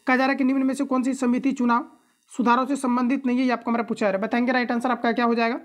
[SPEAKER 1] कहा जा रहा है कि निम्न में से कौन सी समिति चुनाव सुधारों से संबंधित नहीं है, ये आपको हमारा पूछा जा रहा है। बताएंगे राइट आंसर आपका क्या हो जाएगा।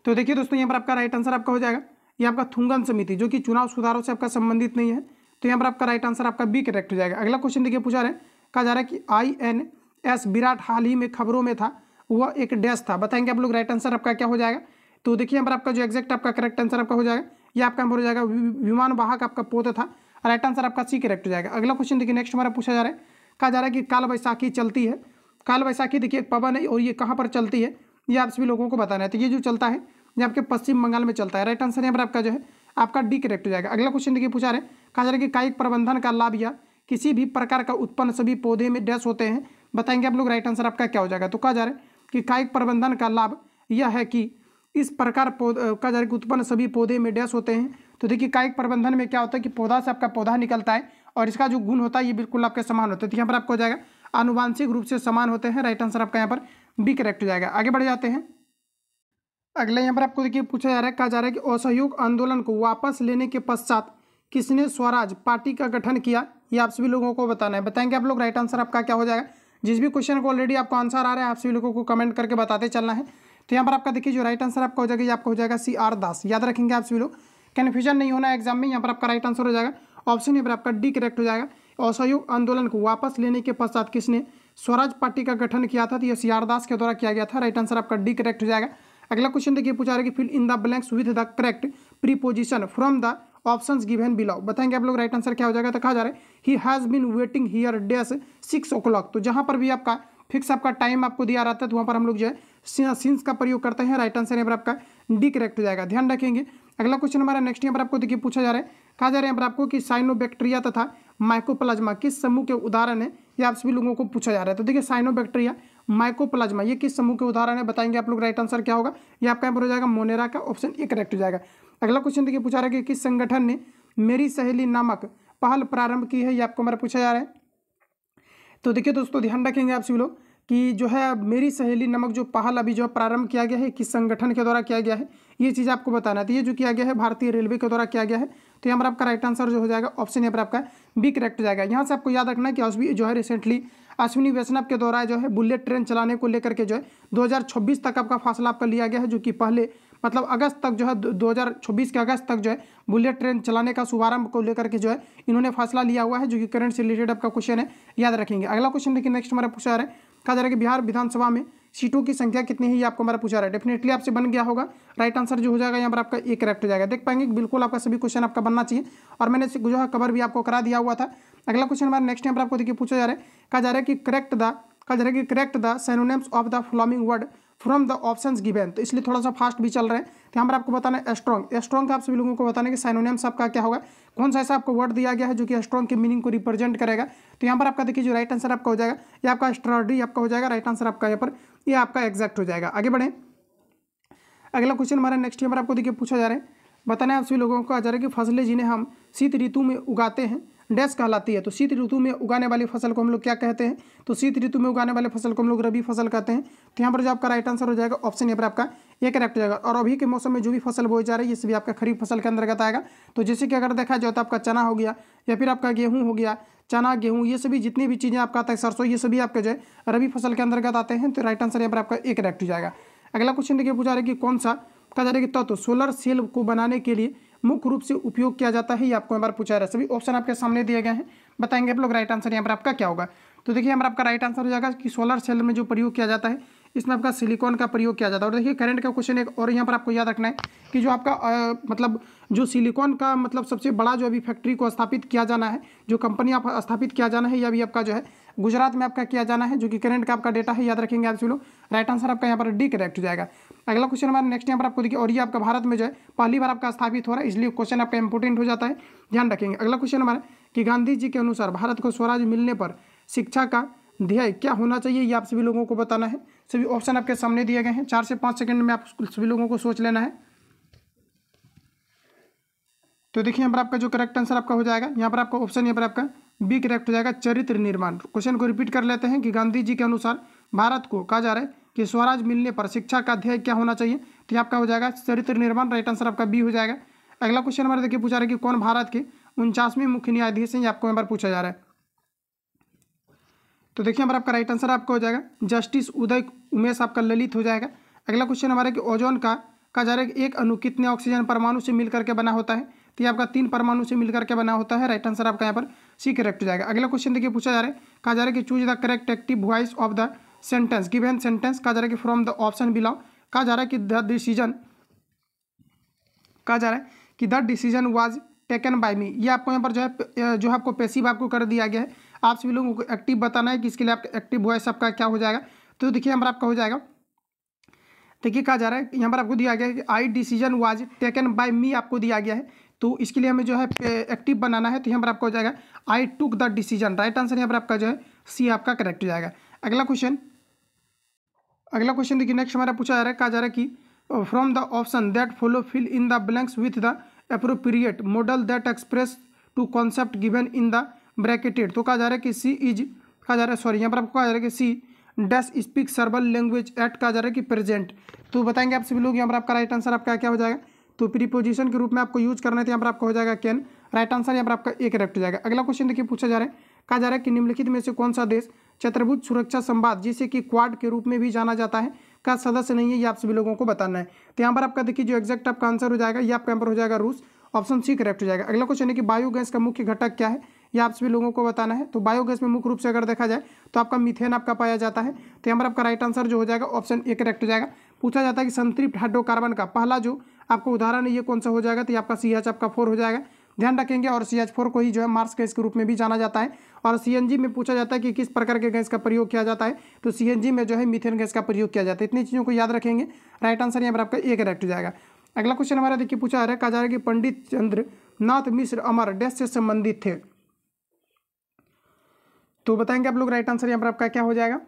[SPEAKER 1] तो देखिए दोस्तों यहाँ पर आपका राइट आंसर आपका हो जाएगा ये आपका थुंगन समिति, जो कि चुनाव सुधारों से आपका संबंधित नहीं है। तो यहाँ पर आपका राइट आंसर आपका बी करेक्ट हो जाएगा। अगला क्वेश्चन देखिए पूछा रहे, कहा जा रहा है कि INS विराट हाल ही में खबरों में था, वह एक डैश था। बताएंगे आप लोग राइट आंसर आपका क्या हो जाएगा। तो देखिए यहाँ पर आपका जो एग्जैक्ट आपका करेक्ट आंसर आपका हो जाएगा ये आपका हो जाएगा विमान वाहक आपका पोत था। राइट आंसर आपका सी करेक्ट हो जाएगा। अगला क्वेश्चन देखिए नेक्स्ट हमारा पूछा जा रहा है, कहा जा रहा है कि काल वैसाखी चलती है। काल वैसाखी देखिए एक पवन है और ये कहाँ पर चलती है ये आप सभी लोगों को बताना है। तो ये जो चलता है ये आपके पश्चिम बंगाल में चलता है। राइट आंसर यहाँ पर आपका जो है आपका डी करेक्ट हो जाएगा। अगला क्वेश्चन देखिए पूछा रहे, कहा जा रहा है कि कायिक प्रबंधन का लाभ या किसी भी प्रकार का उत्पन्न सभी पौधे में डैश होते हैं। बताएंगे आप लोग राइट आंसर आपका क्या हो जाएगा। तो कहा जा रहा है कि कायिक प्रबंधन का लाभ यह है कि इस प्रकार कहा जा रहा है कि उत्पन्न सभी पौधे में डैश होते हैं। तो देखिए कायिक प्रबंधन में क्या होता है कि पौधा से आपका पौधा निकलता है और इसका जो गुण होता है ये बिल्कुल आपके समान होता है। तो यहाँ पर आपको हो जाएगा आनुवांशिक रूप से समान होते हैं। राइट आंसर आपका यहाँ पर बी करेक्ट हो जाएगा। आगे बढ़ जाते हैं। अगले यहाँ पर आपको देखिए पूछा जा रहा है, कहा जा रहा है कि असहयोग आंदोलन को वापस लेने के पश्चात किसने स्वराज पार्टी का गठन किया, ये आप सभी लोगों को बताना है। बताएंगे आप लोग राइट आंसर आपका क्या हो जाएगा। जिस भी क्वेश्चन को ऑलरेडी आपको आंसर आ रहा है आप सभी लोगों को कमेंट करके बताते चलना है। तो यहाँ पर आपका देखिए जो राइट आंसर आपका हो जाएगा ये आपका हो जाएगा CR दास। याद रखेंगे आप सभी लोग, कन्फ्यूजन नहीं होना एग्जाम में। यहाँ पर आपका राइट आंसर हो जाएगा ऑप्शन यहाँ पर आपका डी करेक्ट हो जाएगा। असहयोग आंदोलन को वापस लेने के पश्चात किसने स्वराज पार्टी का गठन किया था, तो ये CR दास के द्वारा किया गया था। राइट आंसर आपका डी करेक्ट हो जाएगा। अगला क्वेश्चन देखिए पूछा रहा है कि fill in the blanks with the correct preposition from the options given below. बताएंगे आप लोग राइट आंसर क्या हो जाएगा। तो कहा जा रहा है he has been waiting here dash 6 o'clock। तो जहाँ पर भी आपका फिक्स आपका टाइम आपको दिया रहता है तो वहाँ पर हम लोग जो है सिंस का प्रयोग करते हैं। राइट आंसर यहाँ पर आपका डी करेक्ट हो जाएगा, ध्यान रखेंगे। अगला क्वेश्चन हमारा नेक्स्ट यहाँ पर आपको देखिए पूछा जा रहा है, कहा जा रहा है यहाँ पर आपको कि साइनोबैक्टीरिया तथा माइकोप्लाज्मा किस समूह के उदाहरण है, ये आप सभी लोगों को पूछा जा रहा है। तो देखिए साइनोबैक्टीरिया माइकोप्लाज्मा ये किस समूह के उदाहरण है। बताएंगे आप लोग राइट आंसर क्या होगा। ये आपका यहाँ पर हो जाएगा मोनेरा का, ऑप्शन ए करेक्ट हो जाएगा। अगला क्वेश्चन देखिए पूछा रहा है कि किस संगठन ने मेरी सहेली नामक पहल प्रारंभ की है, ये आपको हमारा पूछा जा रहा है। तो देखिए दोस्तों ध्यान रखेंगे आप सभी लोग कि जो है मेरी सहेली नामक जो पहल अभी जो प्रारंभ किया गया है किस संगठन के द्वारा किया गया है, ये चीज़ आपको बताना है। तो ये जो किया गया है भारतीय रेलवे के द्वारा किया गया है। तो यहाँ पर आपका राइट आंसर जो हो जाएगा ऑप्शन यहाँ पर आपका बी करेक्ट हो जाएगा। यहाँ से आपको याद रखना है कि जो है रिसेंटली अश्विनी वैष्णव के द्वारा जो है बुलेट ट्रेन चलाने को लेकर के जो है 2026 तक आपका फासला आपका लिया गया है, जो कि पहले मतलब अगस्त तक जो है 2026 के अगस्त तक जो है बुलेट ट्रेन चलाने का शुभारंभ को लेकर के जो है इन्होंने फैसला लिया हुआ है, जो कि करंट से रिलेटेड आपका क्वेश्चन है, याद रखेंगे। अगला क्वेश्चन देखिए नेक्स्ट हमारा पूछा जा रहा है, कहा जा रहा है कि बिहार विधानसभा में सीटों की संख्या कितनी है, ये आपको हमारा पूछा रहा है। डेफिनेटली आपसे बन गया होगा। राइट आंसर जो हो जाएगा यहाँ पर आपका ए करेक्ट हो जाएगा। देख पाएंगे बिल्कुल आपका सभी क्वेश्चन आपका बनना चाहिए और मैंने जो है कवर भी आपको करा दिया हुआ था। अगला क्वेश्चन हमारा नेक्स्ट यहाँ पर आपको देखिए पूछा जा रहा है, कहा जा रहा है कि correct the synonyms of the following word from the options given. तो इसलिए थोड़ा सा फास्ट भी चल रहे हैं। तो यहाँ पर आपको बताना है स्ट्रॉन्ग का आप सभी लोगों को बताना है कि सिनोनिम्स आपका क्या होगा, कौन सा ऐसा आपको वर्ड दिया गया है जो कि स्ट्रॉन्ग के मीनिंग को रिप्रेजेंट करेगा। तो यहाँ पर आपका देखिए जो राइट आंसर आपका हो जाएगा ये आपका एक्स्ट्राऑर्डिनरी आपका हो जाएगा। राइट आंसर आपका यहाँ पर ये आपका एग्जैक्ट हो जाएगा। आगे बढ़ें। अगला क्वेश्चन हमारा नेक्स्ट यहाँ पर आपको देखिए पूछा जा रहा है, बताना है आप सभी लोगों को आ जा रहा है कि फसलें जिन्हें हम शीत ऋतु में उगाते हैं डैश कहलाती है। तो शीत ऋतु में उगाने वाली फसल को हम लोग क्या कहते हैं, तो शीत ऋतु में उगाने वाले फसल को हम लोग रबी फसल कहते हैं। तो यहाँ पर जो आपका राइट आंसर हो जाएगा ऑप्शन यहाँ पर आपका ये करेक्ट हो जाएगा। और अभी के मौसम में जो भी फसल बोई जा रही है ये सभी आपका खरीफ फसल के अंतर्गत आएगा। तो जैसे कि अगर देखा जाए तो आपका चना हो गया या फिर आपका गेहूँ हो गया, चना गेहूँ ये सभी जितनी भी चीज़ें आपका आता है, सरसों, ये सभी आपके जो है रबी फसल के अंतर्गत आते हैं। तो राइट आंसर यहाँ पर आपका एक करेक्ट हो जाएगा। अगला क्वेश्चन देखिए पूछा रहा है कि कौन सा कहा जा रहा है कि तत्व सोलर सेल को बनाने के लिए मुख्य रूप से उपयोग किया जाता है, ये आपको एक बार पूछा जा रहा है। सभी ऑप्शन आपके सामने दिए गए हैं, बताएंगे आप लोग राइट आंसर यहाँ पर आपका क्या होगा। तो देखिए यहाँ पर आपका राइट आंसर हो जाएगा कि सोलर सेल में जो प्रयोग किया जाता है इसमें आपका सिलिकॉन का प्रयोग किया जाता है। और देखिए करंट का क्वेश्चन एक और यहाँ पर आपको याद रखना है कि जो आपका मतलब जो सिलिकॉन का मतलब सबसे बड़ा जो अभी फैक्ट्री को स्थापित किया जाना है, जो कंपनी आप स्थापित किया जाना है, या भी आपका जो है गुजरात में आपका किया जाना है, जो कि करंट का आपका डेटा है, याद रखेंगे आप सभी लोग। राइट आंसर आपका यहाँ पर डी करेक्ट हो जाएगा। अगला क्वेश्चन हमारा नेक्स्ट यहाँ पर आपको देखिए, और ये आपका भारत में जो है पहली बार आपका स्थापित हो रहा है, इसलिए क्वेश्चन आपका इंपोर्टेंट हो जाता है, ध्यान रखेंगे। अगला क्वेश्चन हमारा कि गांधी जी के अनुसार भारत को स्वराज मिलने पर शिक्षा का ध्येय क्या होना चाहिए, ये आप सभी लोगों को बताना है। सभी ऑप्शन आपके सामने दिए गए हैं, 4 से 5 सेकंड में आप सभी लोगों को सोच लेना है। तो देखिए यहाँ पर आपका जो करेक्ट आंसर आपका हो जाएगा, यहाँ पर आपका ऑप्शन यहाँ पर आपका बी करेक्ट हो जाएगा, चरित्र निर्माण। क्वेश्चन को रिपीट कर लेते हैं कि गांधी जी के अनुसार भारत को कहा जा रहा है कि स्वराज मिलने पर शिक्षा का ध्येय क्या होना चाहिए, तो ये आपका हो जाएगा चरित्र निर्माण। राइट आंसर आपका बी हो जाएगा। अगला क्वेश्चन हमारे देखिए पूछा रहा है कि कौन भारत के 49वें मुख्य न्यायाधीश हैं, ये आपको यहाँ पर पूछा जा रहा है। तो देखिए यहाँ पर आपका राइट आंसर आपका हो जाएगा जस्टिस उदय उमेश आपका ललित हो जाएगा। अगला क्वेश्चन हमारा कि ओजोन का कहा जा रहा है कि एक अणु कितने ऑक्सीजन परमाणु से मिलकर के बना होता है, तो ये आपका 3 परमाणु से मिलकर के बना होता है। राइट आंसर आपका यहाँ पर सी करेक्ट हो जाएगा। अगला क्वेश्चन देखिए पूछा जा रहा है, कहा जा रहा है कि choose the correct active voice of the sentence given sentence. कहा जा रहा है कि फ्रॉम द ऑप्शन बिलो। कहा जा रहा है कि द डिसीजन, कहा जा रहा है कि the decision was taken by me. ये आपको यहाँ पर जो है आपको पैसिव आपको कर दिया गया है। आप सभी लोगों को एक्टिव बताना है कि इसके लिए आपका एक्टिव वॉइस आपका क्या हो जाएगा। तो देखिए यहाँ पर आपका हो जाएगा, देखिए कहा जा रहा है यहाँ पर आपको दिया गया है कि आई डिसीजन वाज टेकन बाय मी आपको दिया गया है। तो इसके लिए हमें जो है एक्टिव बनाना है, तो यहाँ पर आपका हो जाएगा I took the decision. Right answer यहाँ पर आपका जो है सी आपका करेक्ट हो जाएगा। अगला क्वेश्चन देखिए नेक्स्ट हमारा पूछा जा रहा है, कहा जा रहा है कि from the option that follow fill in the blanks with the appropriate modal that express to concept given in the bracketed. तो कहा जा रहा है कि सी इज, कहा जा रहा है सॉरी यहाँ पर आपको कहा जा रहा है कि सी डैश स्पीक सर्बल लैंग्वेज एट, कहा जा रहा है कि प्रेजेंट। तो बताएंगे आप सभी लोग यहाँ पर आपका राइट आंसर आपका क्या हो जाएगा। तो प्रीपोजिशन के रूप में आपको यूज करना है, तो यहाँ पर आपका हो जाएगा कैन। राइट आंसर यहाँ पर आपका ए करेक्ट हो जाएगा। अगला क्वेश्चन देखिए पूछा जा रहा है, कहा जा रहा है कि निम्नलिखित में से कौन सा देश चतुर्भुज सुरक्षा संवाद जिसे कि क्वाड के रूप में भी जाना जाता है का सदस्य नहीं है, ये आप सभी लोगों को बताना है। तो यहाँ पर आपका देखिए जो एग्जैक्ट आपका आंसर हो जाएगा ये आपका यहाँ पर हो जाएगा रूस। ऑप्शन सी करेक्ट हो जाएगा। अगला क्वेश्चन है कि बायोगैस का मुख्य घटक क्या है, ये आप सभी लोगों को बताना है। तो बायोगैस में मुख्य रूप से अगर देखा जाए तो आपका मीथेन आपका पाया जाता है। तो यहाँ पर आपका राइट आंसर जो हो जाएगा ऑप्शन ए करेक्ट हो जाएगा। पूछा जाता है कि संतृप्त हाइड्रोकार्बन का पहला जो आपको उदाहरण है ये कौन सा हो जाएगा, तो ये आपका CH आपका 4 हो जाएगा। ध्यान रखेंगे, और CH4 को ही जो है मार्स गैस के रूप में भी जाना जाता है। और CNG में पूछा जाता है कि किस प्रकार के गैस का प्रयोग किया जाता है, तो CNG में जो है मीथेन गैस का प्रयोग किया जाता है। इतनी चीज़ों को याद रखेंगे। राइट आंसर यहाँ पर आपका ए करेक्ट हो जाएगा। अगला क्वेश्चन हमारा देखिए पूछा जा रहा है, कहा जा रहा है कि पंडित चंद्र नाथ मिश्र अमर डैश से संबंधित थे। तो बताएंगे आप लोग राइट आंसर यहाँ पर आपका क्या हो जाएगा।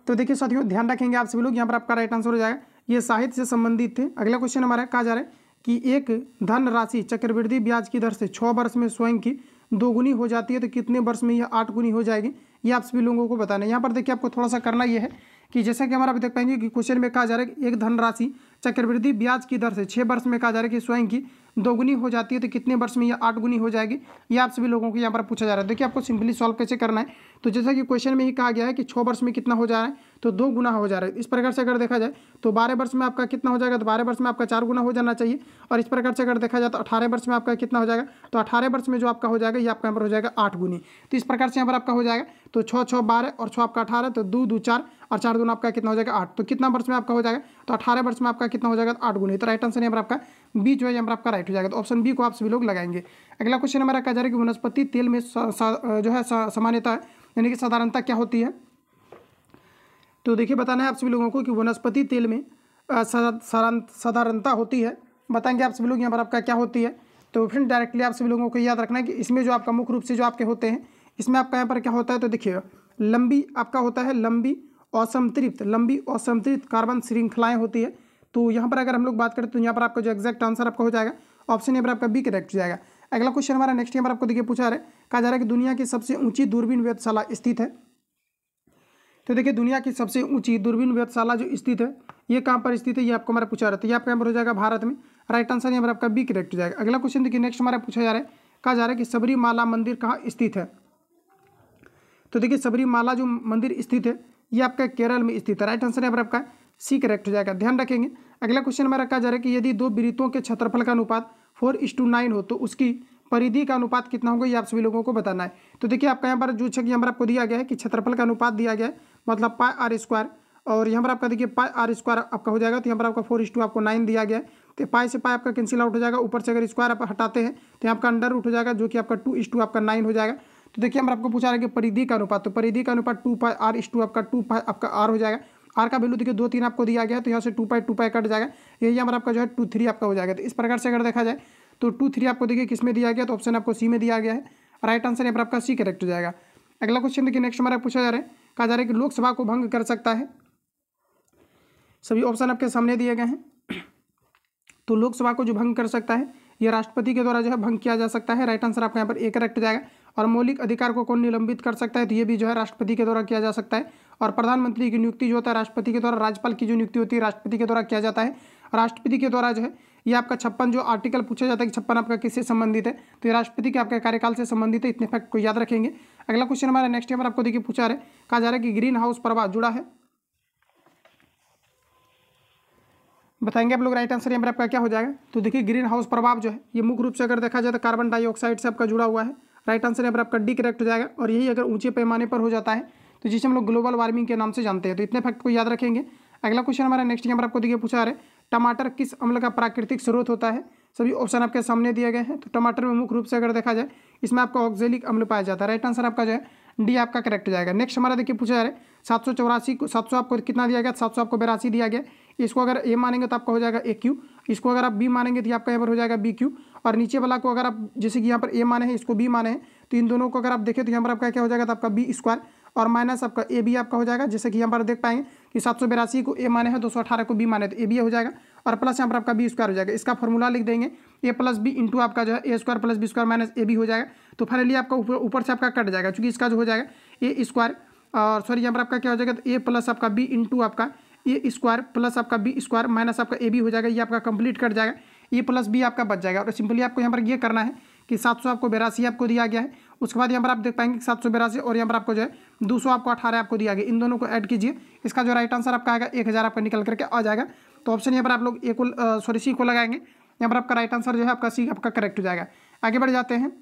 [SPEAKER 1] तो देखिए साथियों ध्यान रखेंगे आप सभी लोग, यहाँ पर आपका राइट आंसर हो जाएगा ये साहित्य से संबंधित थे। अगला क्वेश्चन हमारा कहा जा रहा है कि एक धन राशि चक्रवृद्धि ब्याज की दर से 6 वर्ष में स्वयं की 2 गुनी हो जाती है, तो कितने वर्ष में यह 8 गुनी हो जाएगी, ये आप सभी लोगों को बताना है। यहाँ पर देखिए आपको थोड़ा सा करना ये है कि जैसा कि हमारा अभी देख पाएंगे कि क्वेश्चन में कहा जा रहा है कि एक धनराशि चक्रवृद्धि ब्याज की दर से 6 वर्ष में कहा जा रहा है कि स्वयं की 2 गुनी हो जाती है, तो कितने वर्ष में यह 8 गुनी हो जाएगी, ये आप सभी लोगों को यहाँ पर पूछा जा रहा है। देखिए आपको सिंपली सॉल्व कैसे करना है, तो जैसा कि क्वेश्चन में ही कहा गया है कि 6 वर्ष में कितना हो जा रहा है, तो 2 गुना हो जा रहा है। इस प्रकार से अगर देखा जाए तो 12 वर्ष में आपका कितना हो जाएगा, तो 12 वर्ष में आपका 4 गुना हो जाना चाहिए। और इस प्रकार से अगर देखा जाए तो 18 वर्ष में आपका कितना हो जाएगा, तो 18 वर्ष में जो आपका हो जाएगा ये आपका यहाँ पर हो जाएगा 8 गुनी। तो इस प्रकार से यहाँ पर आपका हो जाएगा, तो 6 6 12 और 6 आपका 18, तो 2 2 4 और 4 दूना आपका कितना हो जाएगा 8। तो कितना वर्ष में आपका हो जाएगा, तो 18 वर्ष में आपका कितना हो जाएगा 8 गुनी। तो राइट आंसर यहाँ पर आपका बी जो है यहाँ पर आपका राइट हो जाएगा। तो ऑप्शन बी को आप सभी लोग लगाएंगे। अगला क्वेश्चन हमारा कहा जा रहा है कि वनस्पति तेल में जो है सामान्यता यानी कि साधारणता क्या होती है। तो देखिए बताना है आप सभी लोगों को कि वनस्पति तेल में साधारणता होती है, बताएंगे आप सभी लोग यहाँ पर आपका क्या होती है। तो फ्रेंड डायरेक्टली आप सभी लोगों को याद रखना है कि इसमें जो आपका मुख्य रूप से जो आपके होते हैं इसमें आपका यहाँ पर क्या होता है, तो देखिए लंबी आपका होता है लंबी असंतृप्त कार्बन श्रृंखलाएं होती है। तो यहाँ पर अगर हम लोग बात करें तो यहाँ पर आपका जो एग्जैक्ट आंसर आपका हो जाएगा ऑप्शन यहाँ पर आपका बी करेक्ट हो जाएगा। अगला क्वेश्चन हमारा नेक्स्ट यहाँ पर आपको देखिए पूछा है, कहा जा रहा है कि दुनिया की सबसे ऊंची दूरबीन वेधशाला स्थित है। तो देखिए दुनिया की सबसे ऊंची दूरबीन वेधशाला जो स्थित है ये कहाँ पर स्थित है, ये आपको हमारा पूछा रहता है। ये आपका यहाँ पर हो जाएगा भारत में। राइट आंसर यहाँ पर आपका बी करेक्ट हो जाएगा। अगला क्वेश्चन देखिए नेक्स्ट हमारा पूछा जा रहा है, कहा जा रहा है कि सबरीमाला मंदिर कहाँ स्थित है। तो देखिए सबरीमाला जो मंदिर स्थित है ये आपका केरल में स्थित है। राइट आंसर यहाँ पर आपका सी करेक्ट हो जाएगा, ध्यान रखेंगे। अगला क्वेश्चन हमारा कहा जा रहा है कि यदि 2 वृत्तों के क्षेत्रफल का अनुपात 4:9 हो तो उसकी परिधि का अनुपात कितना होगा, ये आप सभी लोगों को बताना है। तो देखिए आपका यहाँ पर जो छक यहाँ पर आपको दिया गया है कि क्षेत्रफल का अनुपात दिया गया है मतलब πr², और यहाँ पर आपका देखिए πr² आपका हो जाएगा। तो यहाँ पर आपका 4:2 आपको 9 दिया गया है। तो पाई से पाई आपका कैंसिल आउट हो जाएगा, ऊपर से अगर स्क्वायर आप हटाते हैं तो यहाँ आपका अंडर रूट हो जाएगा जो कि आपका 2:2 आपका 9 हो जाएगा। तो देखिए हम आपको पूछा रहा है कि परिधि का अनुपात, तो परिधि का अनुपात 2πr/2 आपका 2π आपका r हो जाएगा। आर का वैल्यू देखिए 2 3 आपको दिया गया, तो यहाँ से 2π कट जाएगा, यही हमारा आपका जो है 2 3 आपका हो जाएगा। तो इस प्रकार से अगर देखा जाए तो 2 3 आपको देखिए किस में दिया गया, तो ऑप्शन आपको सी में दिया गया है। राइट आंसर यहाँ पर आपका सी करेक्ट हो जाएगा। अगला क्वेश्चन देखिए नेक्स्ट हमारा पूछा जा रहा है, कहा जा रहा है कि लोकसभा को भंग कर सकता है। सभी ऑप्शन आपके सामने दिए गए हैं। तो लोकसभा को जो भंग कर सकता है ये राष्ट्रपति के द्वारा जो है भंग किया जा सकता है। राइट आंसर आपका यहाँ पर ए करेक्ट हो जाएगा। और मौलिक अधिकार को कौन निलंबित कर सकता है, तो ये भी जो है राष्ट्रपति के द्वारा किया जा सकता है। और प्रधानमंत्री की नियुक्ति जो होता है राष्ट्रपति के द्वारा, राज्यपाल की जो नियुक्ति होती है राष्ट्रपति के द्वारा किया जाता है। राष्ट्रपति के द्वारा जो है ये आपका 56 जो आर्टिकल पूछा जाता है कि 56 आपका किससे संबंधित है, तो ये राष्ट्रपति के आपके कार्यकाल से संबंधित है। इतने फैक्ट को याद रखेंगे। अगला क्वेश्चन हमारा नेक्स्ट यहाँ पर आपको देखिए पूछा है, कहा जा रहा है कि ग्रीन हाउस प्रभाव जुड़ा है, बताएंगे आप लोग। राइट आंसर यहाँ पर आपका क्या हो जाएगा, तो देखिए ग्रीन हाउस प्रभाव जो है ये मुख्य रूप से अगर देखा जाए तो कार्बन डाइऑक्साइड से आपका जुड़ा हुआ है। राइट आंसर यहाँ पर आपका डी करेक्ट हो जाएगा। और यही अगर ऊंचे पैमाने पर हो जाता है तो जिसे हम लोग ग्लोबल वार्मिंग के नाम से जानते हैं। तो इतने फैक्ट को याद रखेंगे। अगला क्वेश्चन हमारा नेक्स्ट यहाँ पर आपको देखिए पूछा है, टमाटर किस अम्ल का प्राकृतिक स्रोत होता है। सभी ऑप्शन आपके सामने दिए गए हैं। तो टमाटर में मुख्य रूप से अगर देखा जाए इसमें आपका ऑक्जेलिक अम्ल पाया जाता है। राइट आंसर आपका जो है डी आपका करेक्ट हो जाएगा। नेक्स्ट हमारा देखिए पूछा जा रहा है 784 को 700 आपको कितना दिया गया, 700 आपको 82 दिया गया। इसको अगर ए मानेंगे तो आपका हो जाएगा ए क्यू, इसको अगर आप बी मानेंगे तो आपका यहाँ पर हो जाएगा बी क्यू। और नीचे वाला को अगर आप जैसे कि यहाँ पर ए माने हैं इसको बी माने हैं तो इन दोनों को अगर आप देखें तो यहाँ पर आपका क्या हो जाएगा, तो आपका बी स्क्वायर और माइनस आपका ए बी आपका हो जाएगा। जैसे कि यहाँ पर देख पाएंगे कि 782 को ए माने हैं, 218 को बी माने तो ए बी हो जाएगा और प्लस यहाँ पर आपका बी स्क्वायर हो जाएगा। इसका फॉर्मूला लिख देंगे ए प्लस बी इंटू आपका जो है A square plus B square minus A B हो जाएगा। तो फाइनली आपका ऊपर से आपका कट जाएगा क्योंकि इसका जो हो जाएगा ए स्क्वायर और सॉरी यहाँ पर आपका क्या हो जाएगा, तो ए प्लस आपका बी इंटू आपका ए स्क्वायर प्लस आपका बी स्क्वायर माइनस आपका ए बी हो जाएगा। ये आपका कंप्लीट कट जाएगा, ए प्लस बी आपका बच जाएगा। और सिंपली आपको यहाँ पर ये करना है कि 700 आपको 82 आपको दिया गया है। उसके बाद यहाँ पर आप देख पाएंगे 782 और यहाँ पर आपको जो है 200 आपको 18 आपको दिया गया। इन दोनों को ऐड कीजिए, इसका जो राइट आंसर आपका आएगा 1000 आपका निकल करके आ जाएगा। तो ऑप्शन यहाँ पर आप लोग ए को सी को लगाएंगे, यहाँ पर आपका राइट आंसर जो है आपका सी आपका करेक्ट हो जाएगा। आगे बढ़ जाते हैं।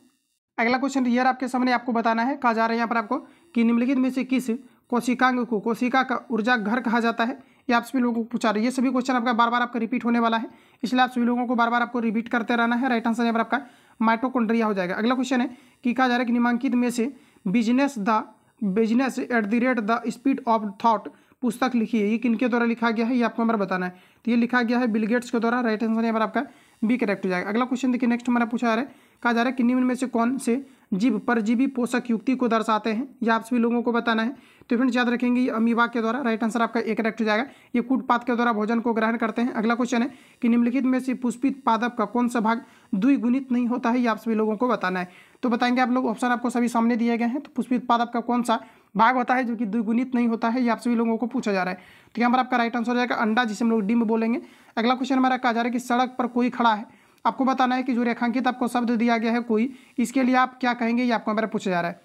[SPEAKER 1] अगला क्वेश्चन ये आपके सामने आपको बताना है, कहा जा रहा है यहाँ पर आपको कि निम्नलिखित में से किस कोशिकांग को कोशिका का ऊर्जा घर कहा जाता है। ये आप सभी लोगों को पूछा रही है। ये सभी क्वेश्चन आपका बार बार आपका रिपीट होने वाला है, इसलिए आप सभी लोगों को बार बार आपको रिपीट करते रहना है। राइट आंसर यहाँ पर आपका माइटोकॉन्ड्रिया हो जाएगा। अगला क्वेश्चन है कि कहा जा रहा है कि निम्नलिखित में से business the speed of thought पुस्तक लिखी है, ये किनके द्वारा लिखा गया है, ये आपको हमारा बताना है। तो ये लिखा गया है बिल गेट्स के द्वारा। राइट आंसर यहाँ पर आपका बी करेक्ट हो जाएगा। अगला क्वेश्चन देखिए नेक्स्ट हमारा पूछा जा रहा है, कहा जा रहा है कि निम्न में से कौन से जीव परजीवी पोषक युक्ति को दर्शाते हैं, यह आप सभी लोगों को बताना है। तो फ्रेंड्स याद रखेंगे ये अमीबा के द्वारा। राइट आंसर आपका ए करेक्ट हो जाएगा। ये कूटपात के द्वारा भोजन को ग्रहण करते हैं। अगला क्वेश्चन है कि निम्नलिखित में से पुष्पित पादप का कौन सा भाग द्विगुणित नहीं होता है, ये आप सभी लोगों को बताना है। तो बताएंगे आप लोग, ऑप्शन आपको सभी सामने दिए गए हैं। तो पुष्पित पादप का कौन सा भाग होता है जो कि द्विगुणित नहीं होता है, ये आप सभी लोगों को पूछा जा रहा है। तो यहाँ पर आपका राइट आंसर हो जाएगा अंडा, जिसे हम लोग डिम्ब बोलेंगे। अगला क्वेश्चन हमारा कहा जा रहा है कि सड़क पर कोई खड़ा है, आपको बताना है कि जो रेखांकित आपको शब्द दिया गया है कोई, इसके लिए आप क्या कहेंगे, ये आपको हमारा पूछा जा रहा है।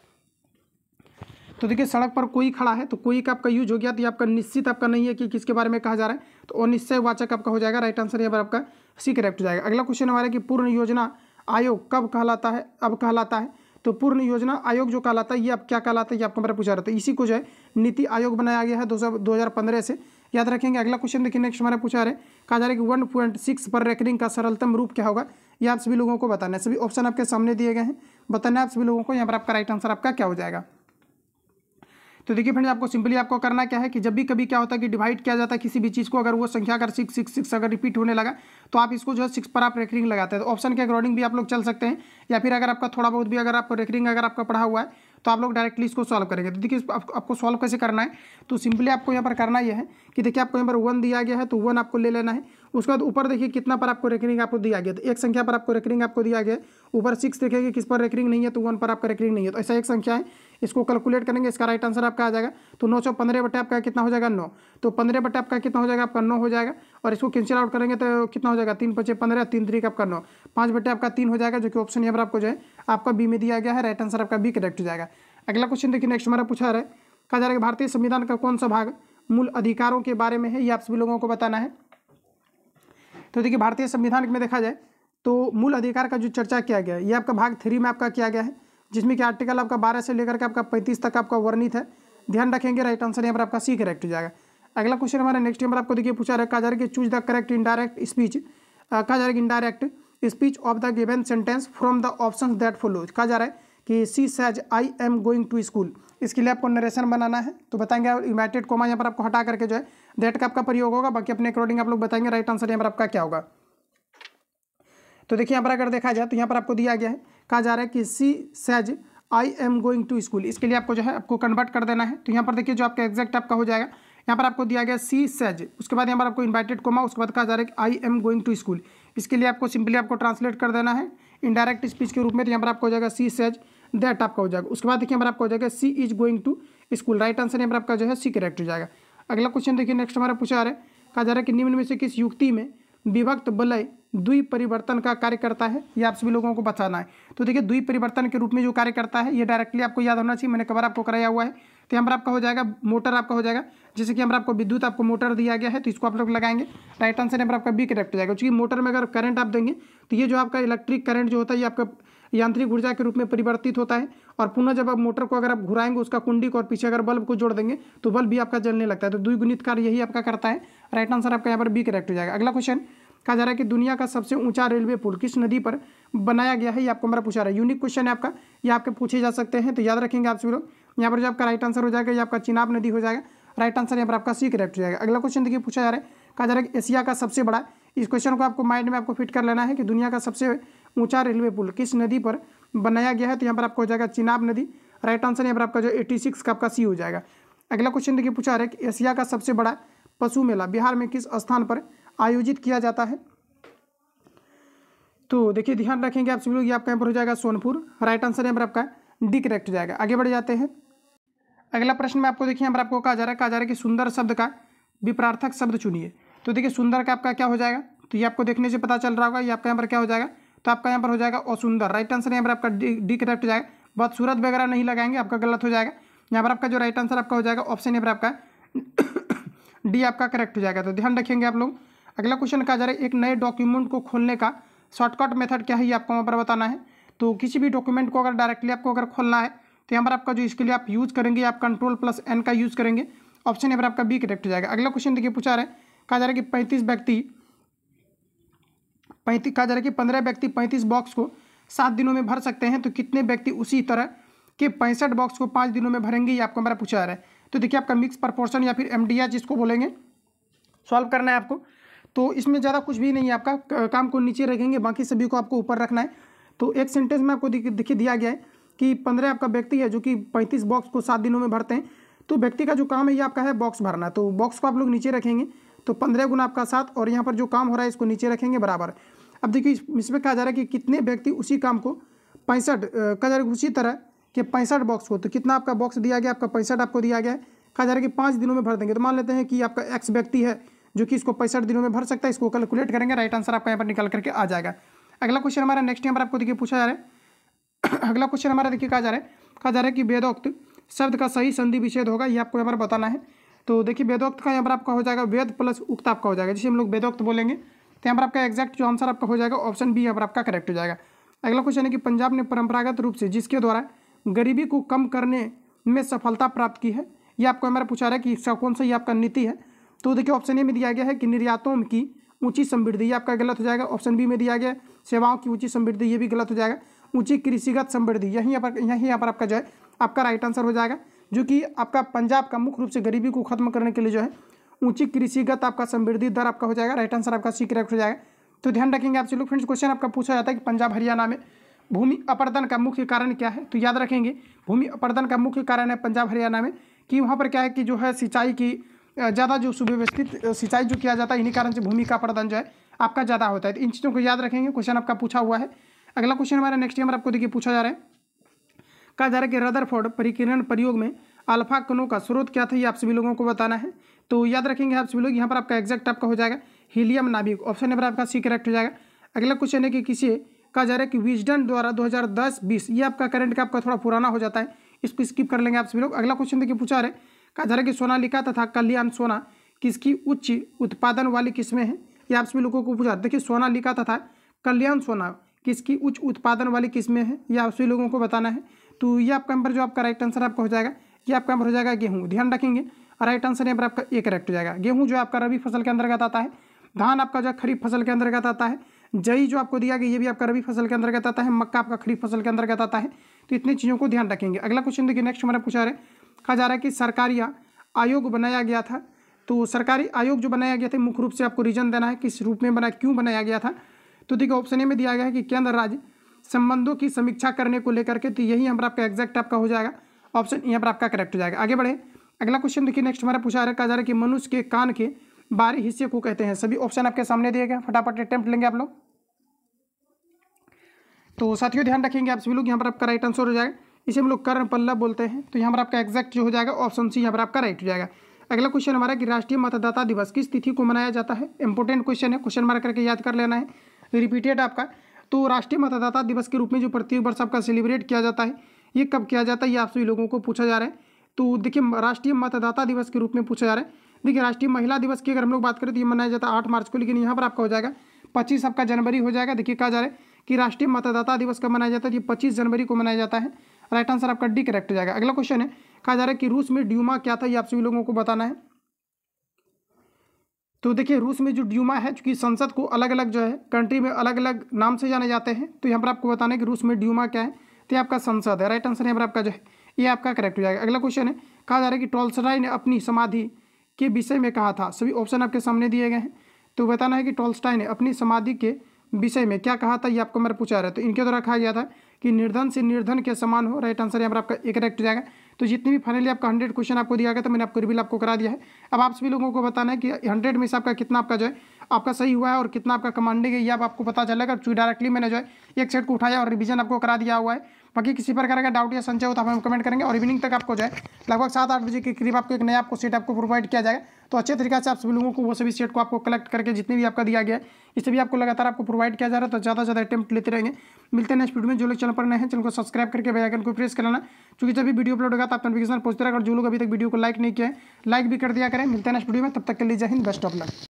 [SPEAKER 1] तो देखिए सड़क पर कोई खड़ा है, तो कोई का आपका यूज हो गया, तो ये आपका निश्चित आपका नहीं है कि किसके बारे में कहा जा रहा है, तो अनिश्चयवाचक आपका हो जाएगा। राइट आंसर यहाँ पर आपका सी करेक्ट हो जाएगा। अगला क्वेश्चन हमारा कि पूर्ण योजना आयोग कब कहलाता है, अब कहलाता है। तो पूर्ण योजना आयोग जो कहलाता है ये अब क्या कहलाता है, ये आपको हमारा पूछा रहा था। इसी को जो है नीति आयोग बनाया गया है 2015 से, याद रखेंगे। अगला क्वेश्चन देखिए नेक्स्ट हमारा पूछा है, कहा जा रहा है कि 1.6 पर रेकरिंग का सरलतम रूप क्या होगा, ये आप सभी लोगों को बताना है। सभी ऑप्शन आपके सामने दिए गए हैं, बताना है आप सभी लोगों को। यहाँ पर आपका राइट आंसर आपका क्या हो जाएगा। तो देखिए फ्रेंड्स आपको सिंपली आपको करना क्या है कि जब भी कभी क्या होता है कि डिवाइड किया जाता है किसी भी चीज़ को, अगर वो संख्या अगर 6 अगर रिपीट होने लगा तो आप इसको जो है 6 पर आप रेकरिंग लगाते हैं। तो ऑप्शन के अकॉर्डिंग भी आप लोग चल सकते हैं, या फिर अगर आपका थोड़ा बहुत भी अगर आपको रेकरिंग अगर आपका पढ़ा हुआ है तो आप लोग डायरेक्टली इसको सॉल्व करेंगे। तो देखिए आपको सॉल्व कैसे करना है, तो सिंपली आपको यहाँ पर करना यह है कि देखिए आपको यहाँ पर 1 दिया गया है, तो 1 आपको ले लेना है। उसके बाद ऊपर देखिए कितना पर आपको रेकरिंग आपको दिया गया, तो एक संख्या पर आपको रेकरिंग आपको दिया गया। ऊपर 6 देखेंगे किस पर रेकरिंग नहीं है, तो 1 पर आपका रेकरिंग नहीं है। तो ऐसा एक संख्या है, इसको कैलकुलेट करेंगे, इसका राइट आंसर आपका आ जाएगा। तो 915 बटे आपका कितना हो जाएगा 9, तो 15 बटे आपका कितना हो जाएगा आपका 9 हो जाएगा। और इसको कैंसिल आउट करेंगे तो कितना हो जाएगा 3 5 15, 3 3 आपका 9, 5 बटे आपका 3 हो जाएगा, जो कि ऑप्शन यहाँ पर आपको जो है आपका बी में दिया गया है। राइट आंसर आपका बी करेक्ट हो जाएगा। अगला क्वेश्चन देखिए नेक्स्ट हमारा पूछा है, कहा जा रहा है कि भारतीय संविधान का कौन सा भाग मूल अधिकारों के बारे में है, ये आप सभी लोगों को बताना है। तो देखिए भारतीय संविधान में देखा जाए तो मूल अधिकार का जो चर्चा किया गया है ये आपका भाग 3 में आपका किया गया है, जिसमें कि आर्टिकल आपका 12 से लेकर के आपका 35 तक आपका वर्णित है। ध्यान रखेंगे, राइट आंसर यहाँ पर आपका सी करेक्ट हो जाएगा। अगला क्वेश्चन हमारा नेक्स्ट नंबर आपको देखिए पूछा रहा है, कहा जा रहा है कि choose the correct indirect speech, कहा जा रहा है कि indirect speech of the given sentence from the options that follows. कहा जा रहा है कि she says I am going to school, इसके लिए आपको नरेशन बनाना है। तो बताएंगे इन्वर्टेड कॉमा यहाँ पर आपको हटा करके जो है दैट का आपका प्रयोग होगा, बाकी अपने अकॉर्डिंग आप लोग बताएंगे। राइट आंसर यहाँ पर आपका क्या होगा। तो देखिए यहाँ पर अगर देखा जाए तो यहाँ पर आपको दिया गया है, कहा जा रहा है कि she says I am going to school, इसके लिए आपको जो है आपको कन्वर्ट कर देना है। तो यहाँ पर देखिए जो आपका एग्जैक्ट आपका हो जाएगा, यहाँ पर आपको दिया गया सी सेज, उसके बाद यहाँ पर आपको इन्वाइटेड कोमा, उसके बाद कहा जा रहा है कि I am going to school, इसके लिए आपको सिंपली आपको ट्रांसलेट कर देना है इनडायरेक्ट स्पीच के रूप में। तो यहाँ पर आपको हो जाएगा सी सेज दैट आपका हो जाएगा। उसके बाद देखिए यहाँ पर आपको हो जाएगा C is going to school. Right answer यहाँ पर आपका जो है सी करेक्ट हो जाएगा। अगला क्वेश्चन देखिए नेक्स्ट हमारा पूछा जा रहा है, कहा जा रहा है कि निम्न में से किस युक्ति में विभक्त वलय द्वि परिवर्तन का कार्य करता है, ये आप सभी लोगों को बताना है। तो देखिए द्वि परिवर्तन के रूप में जो कार्य करता है ये डायरेक्टली आपको याद होना चाहिए, मैंने कवर आपको कराया हुआ है। तो यहाँ पर आपका हो जाएगा मोटर आपका हो जाएगा, जैसे कि यहाँ पर आपको विद्युत आपको मोटर दिया गया है तो इसको आप लोग लगाएंगे। राइट आंसर यहाँ पर आपका बी करेक्ट हो जाएगा, क्योंकि मोटर में अगर करंट आप देंगे तो ये जो आपका इलेक्ट्रिक करंट जो होता है ये आपका यांत्रिक ऊर्जा के रूप में परिवर्तित होता है, और पुनः जब आप मोटर को अगर आप घुराएंगे उसका कुंडी को और पीछे अगर बल्ब को जोड़ देंगे तो बल्ब भी आपका जलने लगता है। तो द्विगुणित कार्य यही आपका करता है। राइट आंसर आपका यहाँ पर बी करेक्ट हो जाएगा। अगला क्वेश्चन कहा जा रहा है कि दुनिया का सबसे ऊंचा रेलवे पुल किस नदी पर बनाया गया है, ये आपको हमारा पूछा रहा है। यूनिक क्वेश्चन है आपका, ये आपके पूछे जा सकते हैं, तो याद रखेंगे आप सभी लोग। यहाँ पर जो आपका राइट आंसर हो जाएगा ये आपका चिनाब नदी हो जाएगा। राइट आंसर यहाँ पर आपका सी करेक्ट हो जाएगा। अगला क्वेश्चन देखिए पूछा जा रहा है, कहा जा रहा है कि एशिया का सबसे बड़ा, इस क्वेश्चन को आपको माइंड में आपको फिट कर लेना है कि दुनिया का सबसे ऊंचा रेलवे पुल किस नदी पर बनाया गया है। तो यहाँ पर आपको हो जाएगा चिनाब नदी। राइट आंसर यहाँ पर आपका जो 86 का आपका सी हो जाएगा। अगला क्वेश्चन देखिए पूछा रहा है कि एशिया का सबसे बड़ा पशु मेला बिहार में किस स्थान पर आयोजित किया जाता है। तो देखिए ध्यान रखेंगे आप सभी लोग, ये आपका यहाँ पर हो जाएगा सोनपुर। राइट आंसर यहाँ पर आपका डी करेक्ट हो जाएगा। आगे बढ़ जाते हैं। अगला प्रश्न में आपको देखिए यहाँ पर आपको कहा जा रहा है कि सुंदर शब्द का विपरार्थक शब्द चुनिए। तो देखिए सुंदर का आपका क्या हो जाएगा, तो ये आपको देखने से पता चल रहा होगा, ये आपका यहाँ पर क्या हो जाएगा, तो आपका यहाँ पर हो जाएगा असुंदर। राइट आंसर यहाँ पर आपका डी करेक्ट हो जाएगा। बहुत सूरत वगैरह नहीं लगाएंगे, आपका गलत हो जाएगा। यहाँ पर आपका जो राइट आंसर आपका हो जाएगा ऑप्शन यहाँ पर आपका डी आपका करेक्ट हो जाएगा। तो ध्यान रखेंगे आप लोग। अगला क्वेश्चन कहा जा रहा है एक नए डॉक्यूमेंट को खोलने का शॉर्टकट मेथड क्या है, ये आपको वहाँ पर बताना है। तो किसी भी डॉक्यूमेंट को अगर डायरेक्टली आपको अगर खोलना है तो यहाँ पर आपका जो इसके लिए आप यूज़ करेंगे आप Ctrl+N का यूज़ करेंगे। ऑप्शन यहाँ पर आपका बी करेक्ट हो जाएगा। अगला क्वेश्चन देखिए पूछा रहा है, कहा जा रहा है कि 15 व्यक्ति 35 बॉक्स को 7 दिनों में भर सकते हैं, तो कितने व्यक्ति उसी तरह के 65 बॉक्स को 5 दिनों में भरेंगे, ये आपको हमारा पूछा जा रहा है। तो देखिए आपका मिक्स प्रपोर्शन या फिर MDR जिसको बोलेंगे सॉल्व करना है आपको। तो इसमें ज़्यादा कुछ भी नहीं है, आपका काम को नीचे रखेंगे, बाकी सभी को आपको ऊपर रखना है। तो एक सेंटेंस में आपको देखिए दिया गया है कि 15 आपका व्यक्ति है जो कि 35 बॉक्स को 7 दिनों में भरते हैं। तो व्यक्ति का जो काम है ये आपका है बॉक्स भरना, तो बॉक्स को आप लोग नीचे रखेंगे, तो 15 गुना आपका 7, और यहाँ पर जो काम हो रहा है इसको नीचे रखेंगे बराबर। अब देखिए इसमें कहा जा रहा है कि कितने व्यक्ति उसी काम को 65 कहा जा रहा है उसी तरह के 65 बॉक्स को, तो कितना आपका बॉक्स दिया गया, आपका 65 आपको दिया गया है, कहा जा रहा है कि 5 दिनों में भर देंगे। तो मान लेते हैं कि आपका एक्स व्यक्ति है जो कि इसको 65 दिनों में भर सकता है, इसको कैलकुलेट करेंगे, राइट आंसर आपका यहाँ पर निकल करके आ जाएगा। अगला क्वेश्चन हमारा नेक्स्ट यहाँ पर आपको देखिए पूछा जा रहा है अगला क्वेश्चन हमारा देखिए कहा जा रहा है कि वेदोक्त शब्द का सही संधि विच्छेद होगा, ये आपको यहाँ पर बताना है। तो देखिए वेदोक्त का यहाँ पर आपका हो जाएगा वेद प्लस उक्त आपका हो जाएगा, जिसे हम लोग वेदोक्त बोलेंगे। तो यहाँ पर आपका एग्जैक्ट जो आंसर आपका हो जाएगा ऑप्शन बी यहाँ पर आपका करेक्ट हो जाएगा। अगला क्वेश्चन है कि पंजाब ने परंपरागत रूप से जिसके द्वारा गरीबी को कम करने में सफलता प्राप्त की है, ये आपको हमारा पूछा रहा है कि इसका कौन सा ये आपका नीति है। तो देखिए ऑप्शन ए में दिया गया है कि निर्यातों की ऊंची समृद्धि, ये आपका गलत हो जाएगा। ऑप्शन बी में दिया गया सेवाओं की ऊंची समृद्धि, ये भी गलत हो जाएगा। ऊंची कृषिगत समृद्धि यहीं यहाँ पर आपका जो है आपका राइट आंसर हो जाएगा, जो कि आपका पंजाब का मुख्य रूप से गरीबी को खत्म करने के लिए जो है ऊंची कृषिगत आपका समृद्धि दर आपका हो जाएगा। राइट आंसर आपका सी करेक्ट हो जाएगा। तो ध्यान रखेंगे आपसे लोग। फ्रेंड्स क्वेश्चन आपका पूछा जाता है कि पंजाब हरियाणा में भूमि अपरदन का मुख्य कारण क्या है। तो याद रखेंगे भूमि अपरदन का मुख्य कारण है पंजाब हरियाणा में कि वहाँ पर क्या है कि जो है सिंचाई की ज़्यादा जो सुव्यवस्थित सिंचाई जो किया जाता है, इन्हीं कारण से भूमि का अपरदन जो है आपका ज़्यादा होता है। तो इन चीज़ों को याद रखेंगे, क्वेश्चन आपका पूछा हुआ है। अगला क्वेश्चन हमारा नेक्स्ट नंबर आपको देखिए पूछा जा रहा है, कहा जा रहा है कि रदरफोर्ड परिकिरण प्रयोग में अल्फा कणों का स्रोत क्या था, ये आप सभी लोगों को बताना है। तो याद रखेंगे आप सभी लोग, यहाँ पर आपका एग्जैक्ट आपका हो जाएगा हीलियम नाभिक। ऑप्शन नंबर आपका सी करेक्ट हो जाएगा। अगला क्वेश्चन है कि किसी कहा जा रहा है कि विजडन द्वारा 2010-20, ये आपका करंट का आपका थोड़ा पुराना हो जाता है, इसको स्किप कर लेंगे आप सभी लोग। अगला क्वेश्चन देखिए पूछा रहे, कहा जा रहा है कि सोनालिका तथा कल्याण सोना किसकी उच्च उत्पादन वाली किस्में हैं, ये आप सभी लोगों को पूछा। देखिए सोनालिका तथा कल्याण सोना किसकी उच्च उत्पादन वाली किस्में हैं, ये आप सभी लोगों को बताना है। तो ये आपका नंबर जो आपका राइट आंसर आपका हो जाएगा, ये आपका नंबर हो जाएगा गेहूँ। ध्यान रखेंगे राइट आंसर यहाँ पर आपका ए करेक्ट हो जाएगा। गेहूँ जो आपका रबी फसल के अंतर्गत आता है, धान आपका जो खरीफ फसल के अंतर्गत आता है, जई जो आपको दिया गया ये भी आपका रबी फसल के अंतर्गत आता है, मक्का आपका खरीफ फसल के अंतर्गत आता है। तो इतनी चीज़ों को ध्यान रखेंगे। अगला क्वेश्चन देखिए नेक्स्ट हमारा पूछा रहे, कहा जा रहा है कि सरकारी आयोग बनाया गया था। तो सरकारी आयोग जो बनाया गया था मुख्य रूप से आपको रीजन देना है किस रूप में बना, क्यों बनाया गया था। तो देखिए ऑप्शन ए में दिया गया है कि केंद्र राज्य संबंधों की समीक्षा करने को लेकर के, तो यही यहाँ पर आपका एग्जैक्ट आपका हो जाएगा, ऑप्शन यहाँ पर आपका करेक्ट हो जाएगा। आगे बढ़े अगला क्वेश्चन देखिए नेक्स्ट हमारा पूछा रहा है, कहा जा रहा है कि मनुष्य के कान के बाहरी हिस्से को कहते हैं। सभी ऑप्शन आपके सामने दिए गए, फटाफट अटेम्प्ट लेंगे आप लोग। तो साथियों ध्यान रखेंगे आप सभी लोग, यहाँ पर आपका राइट आंसर हो जाएगा, इसे हम लोग कर्ण पल्लव बोलते हैं। तो यहाँ पर आपका एग्जैक्ट जो हो जाएगा ऑप्शन सी यहाँ पर आपका राइट हो जाएगा। अगला क्वेश्चन हमारा कि राष्ट्रीय मतदाता दिवस किस तिथि को मनाया जाता है। इंपॉर्टेंट क्वेश्चन है, क्वेश्चन मार्क करके याद कर लेना है, रिपीटेड आपका। तो राष्ट्रीय मतदाता दिवस के रूप में जो प्रत्येक वर्ष आपका सेलिब्रेट किया जाता है, ये कब किया जाता है, ये आप सभी लोगों को पूछा जा रहा है। तो देखिए राष्ट्रीय मतदाता दिवस के रूप में पूछा जा रहा है। देखिए राष्ट्रीय महिला दिवस की अगर हम लोग बात करें तो ये मनाया जाता है 8 मार्च को, लेकिन यहाँ पर आपका हो जाएगा 25 आपका जनवरी हो जाएगा। देखिए कहा जा रहा है कि राष्ट्रीय मतदाता दिवस कब मनाया जाता है, ये 25 जनवरी को मनाया जाता है। राइट आंसर आपका डी करेक्ट हो जाएगा। अगला क्वेश्चन है, कहा जा रहा है कि रूस में ड्यूमा क्या था, ये आप सभी लोगों को बताना है। तो देखिए रूस में जो ड्यूमा है, चूंकि संसद को अलग अलग जो है कंट्री में अलग अलग नाम से जाने जाते हैं, तो यहाँ पर आपको बताना है कि रूस में ड्यूमा क्या है, तो ये आपका संसद है। राइट आंसर यहाँ पर आपका जो है ये आपका करेक्ट हो जाएगा। अगला क्वेश्चन है, कहा जा रहा है कि टॉल्स्टॉय ने अपनी समाधि के विषय में कहा था। सभी ऑप्शन आपके सामने दिए गए हैं, तो बताना है कि टॉल्स्टॉय ने अपनी समाधि के विषय में क्या कहा था, ये आपको मेरा पूछा रहा है। तो इनके द्वारा कहा गया था कि निर्धन से निर्धन के समान हो। राइट आंसर यहाँ पर आपका एक करेक्ट हो जाएगा। तो जितने भी फाइनली आपका 100 क्वेश्चन आपको दिया गया था, मैंने आपको रिवील आपको करा दिया है। अब आप सभी लोगों को बताना है कि 100 में से आपका कितना आपका जो है आपका सही हुआ है और कितना आपका कमांडिंग है, ये अब आपको पता चलेगा। डायरेक्टली मैंने जो है एक सेट को उठाया और रिवीजन आपको करा दिया हुआ है। बाकी किसी प्रकार का डाउट या संशय हो तो आप हमें कमेंट करेंगे, और इवनिंग तक आपको जो है लगभग 7-8 बजे के करीब आपको एक नया आपको सेट आपको प्रोवाइड किया जाएगा। तो अच्छे तरीके से आप सभी लोगों को वो सभी सेट को आपको कलेक्ट करके जितने भी आपका दिया गया है, इससे भी आपको लगातार आपको प्रोवाइड किया जा रहा है। तो ज़्यादा से ज़्यादा अटेम्प्ट लेते रहेंगे। मिलते हैं नेक्स्ट वीडियो में। जो लोग चैनल पर नए हैं चैनल को सब्सक्राइब करके बेल आइकन को प्रेस कर लेना, क्योंकि जब भी वीडियो अपलोड होगा तो आप नोटिफिकेशन पहुंचते रहेगा। और जो लोग अभी तक वीडियो को लाइक नहीं किया है, लाइक भी कर दिया करें। मिलते हैं नेक्स्ट वीडियो में, तब तक के लिए जय हिंद, बेस्ट ऑफ लक।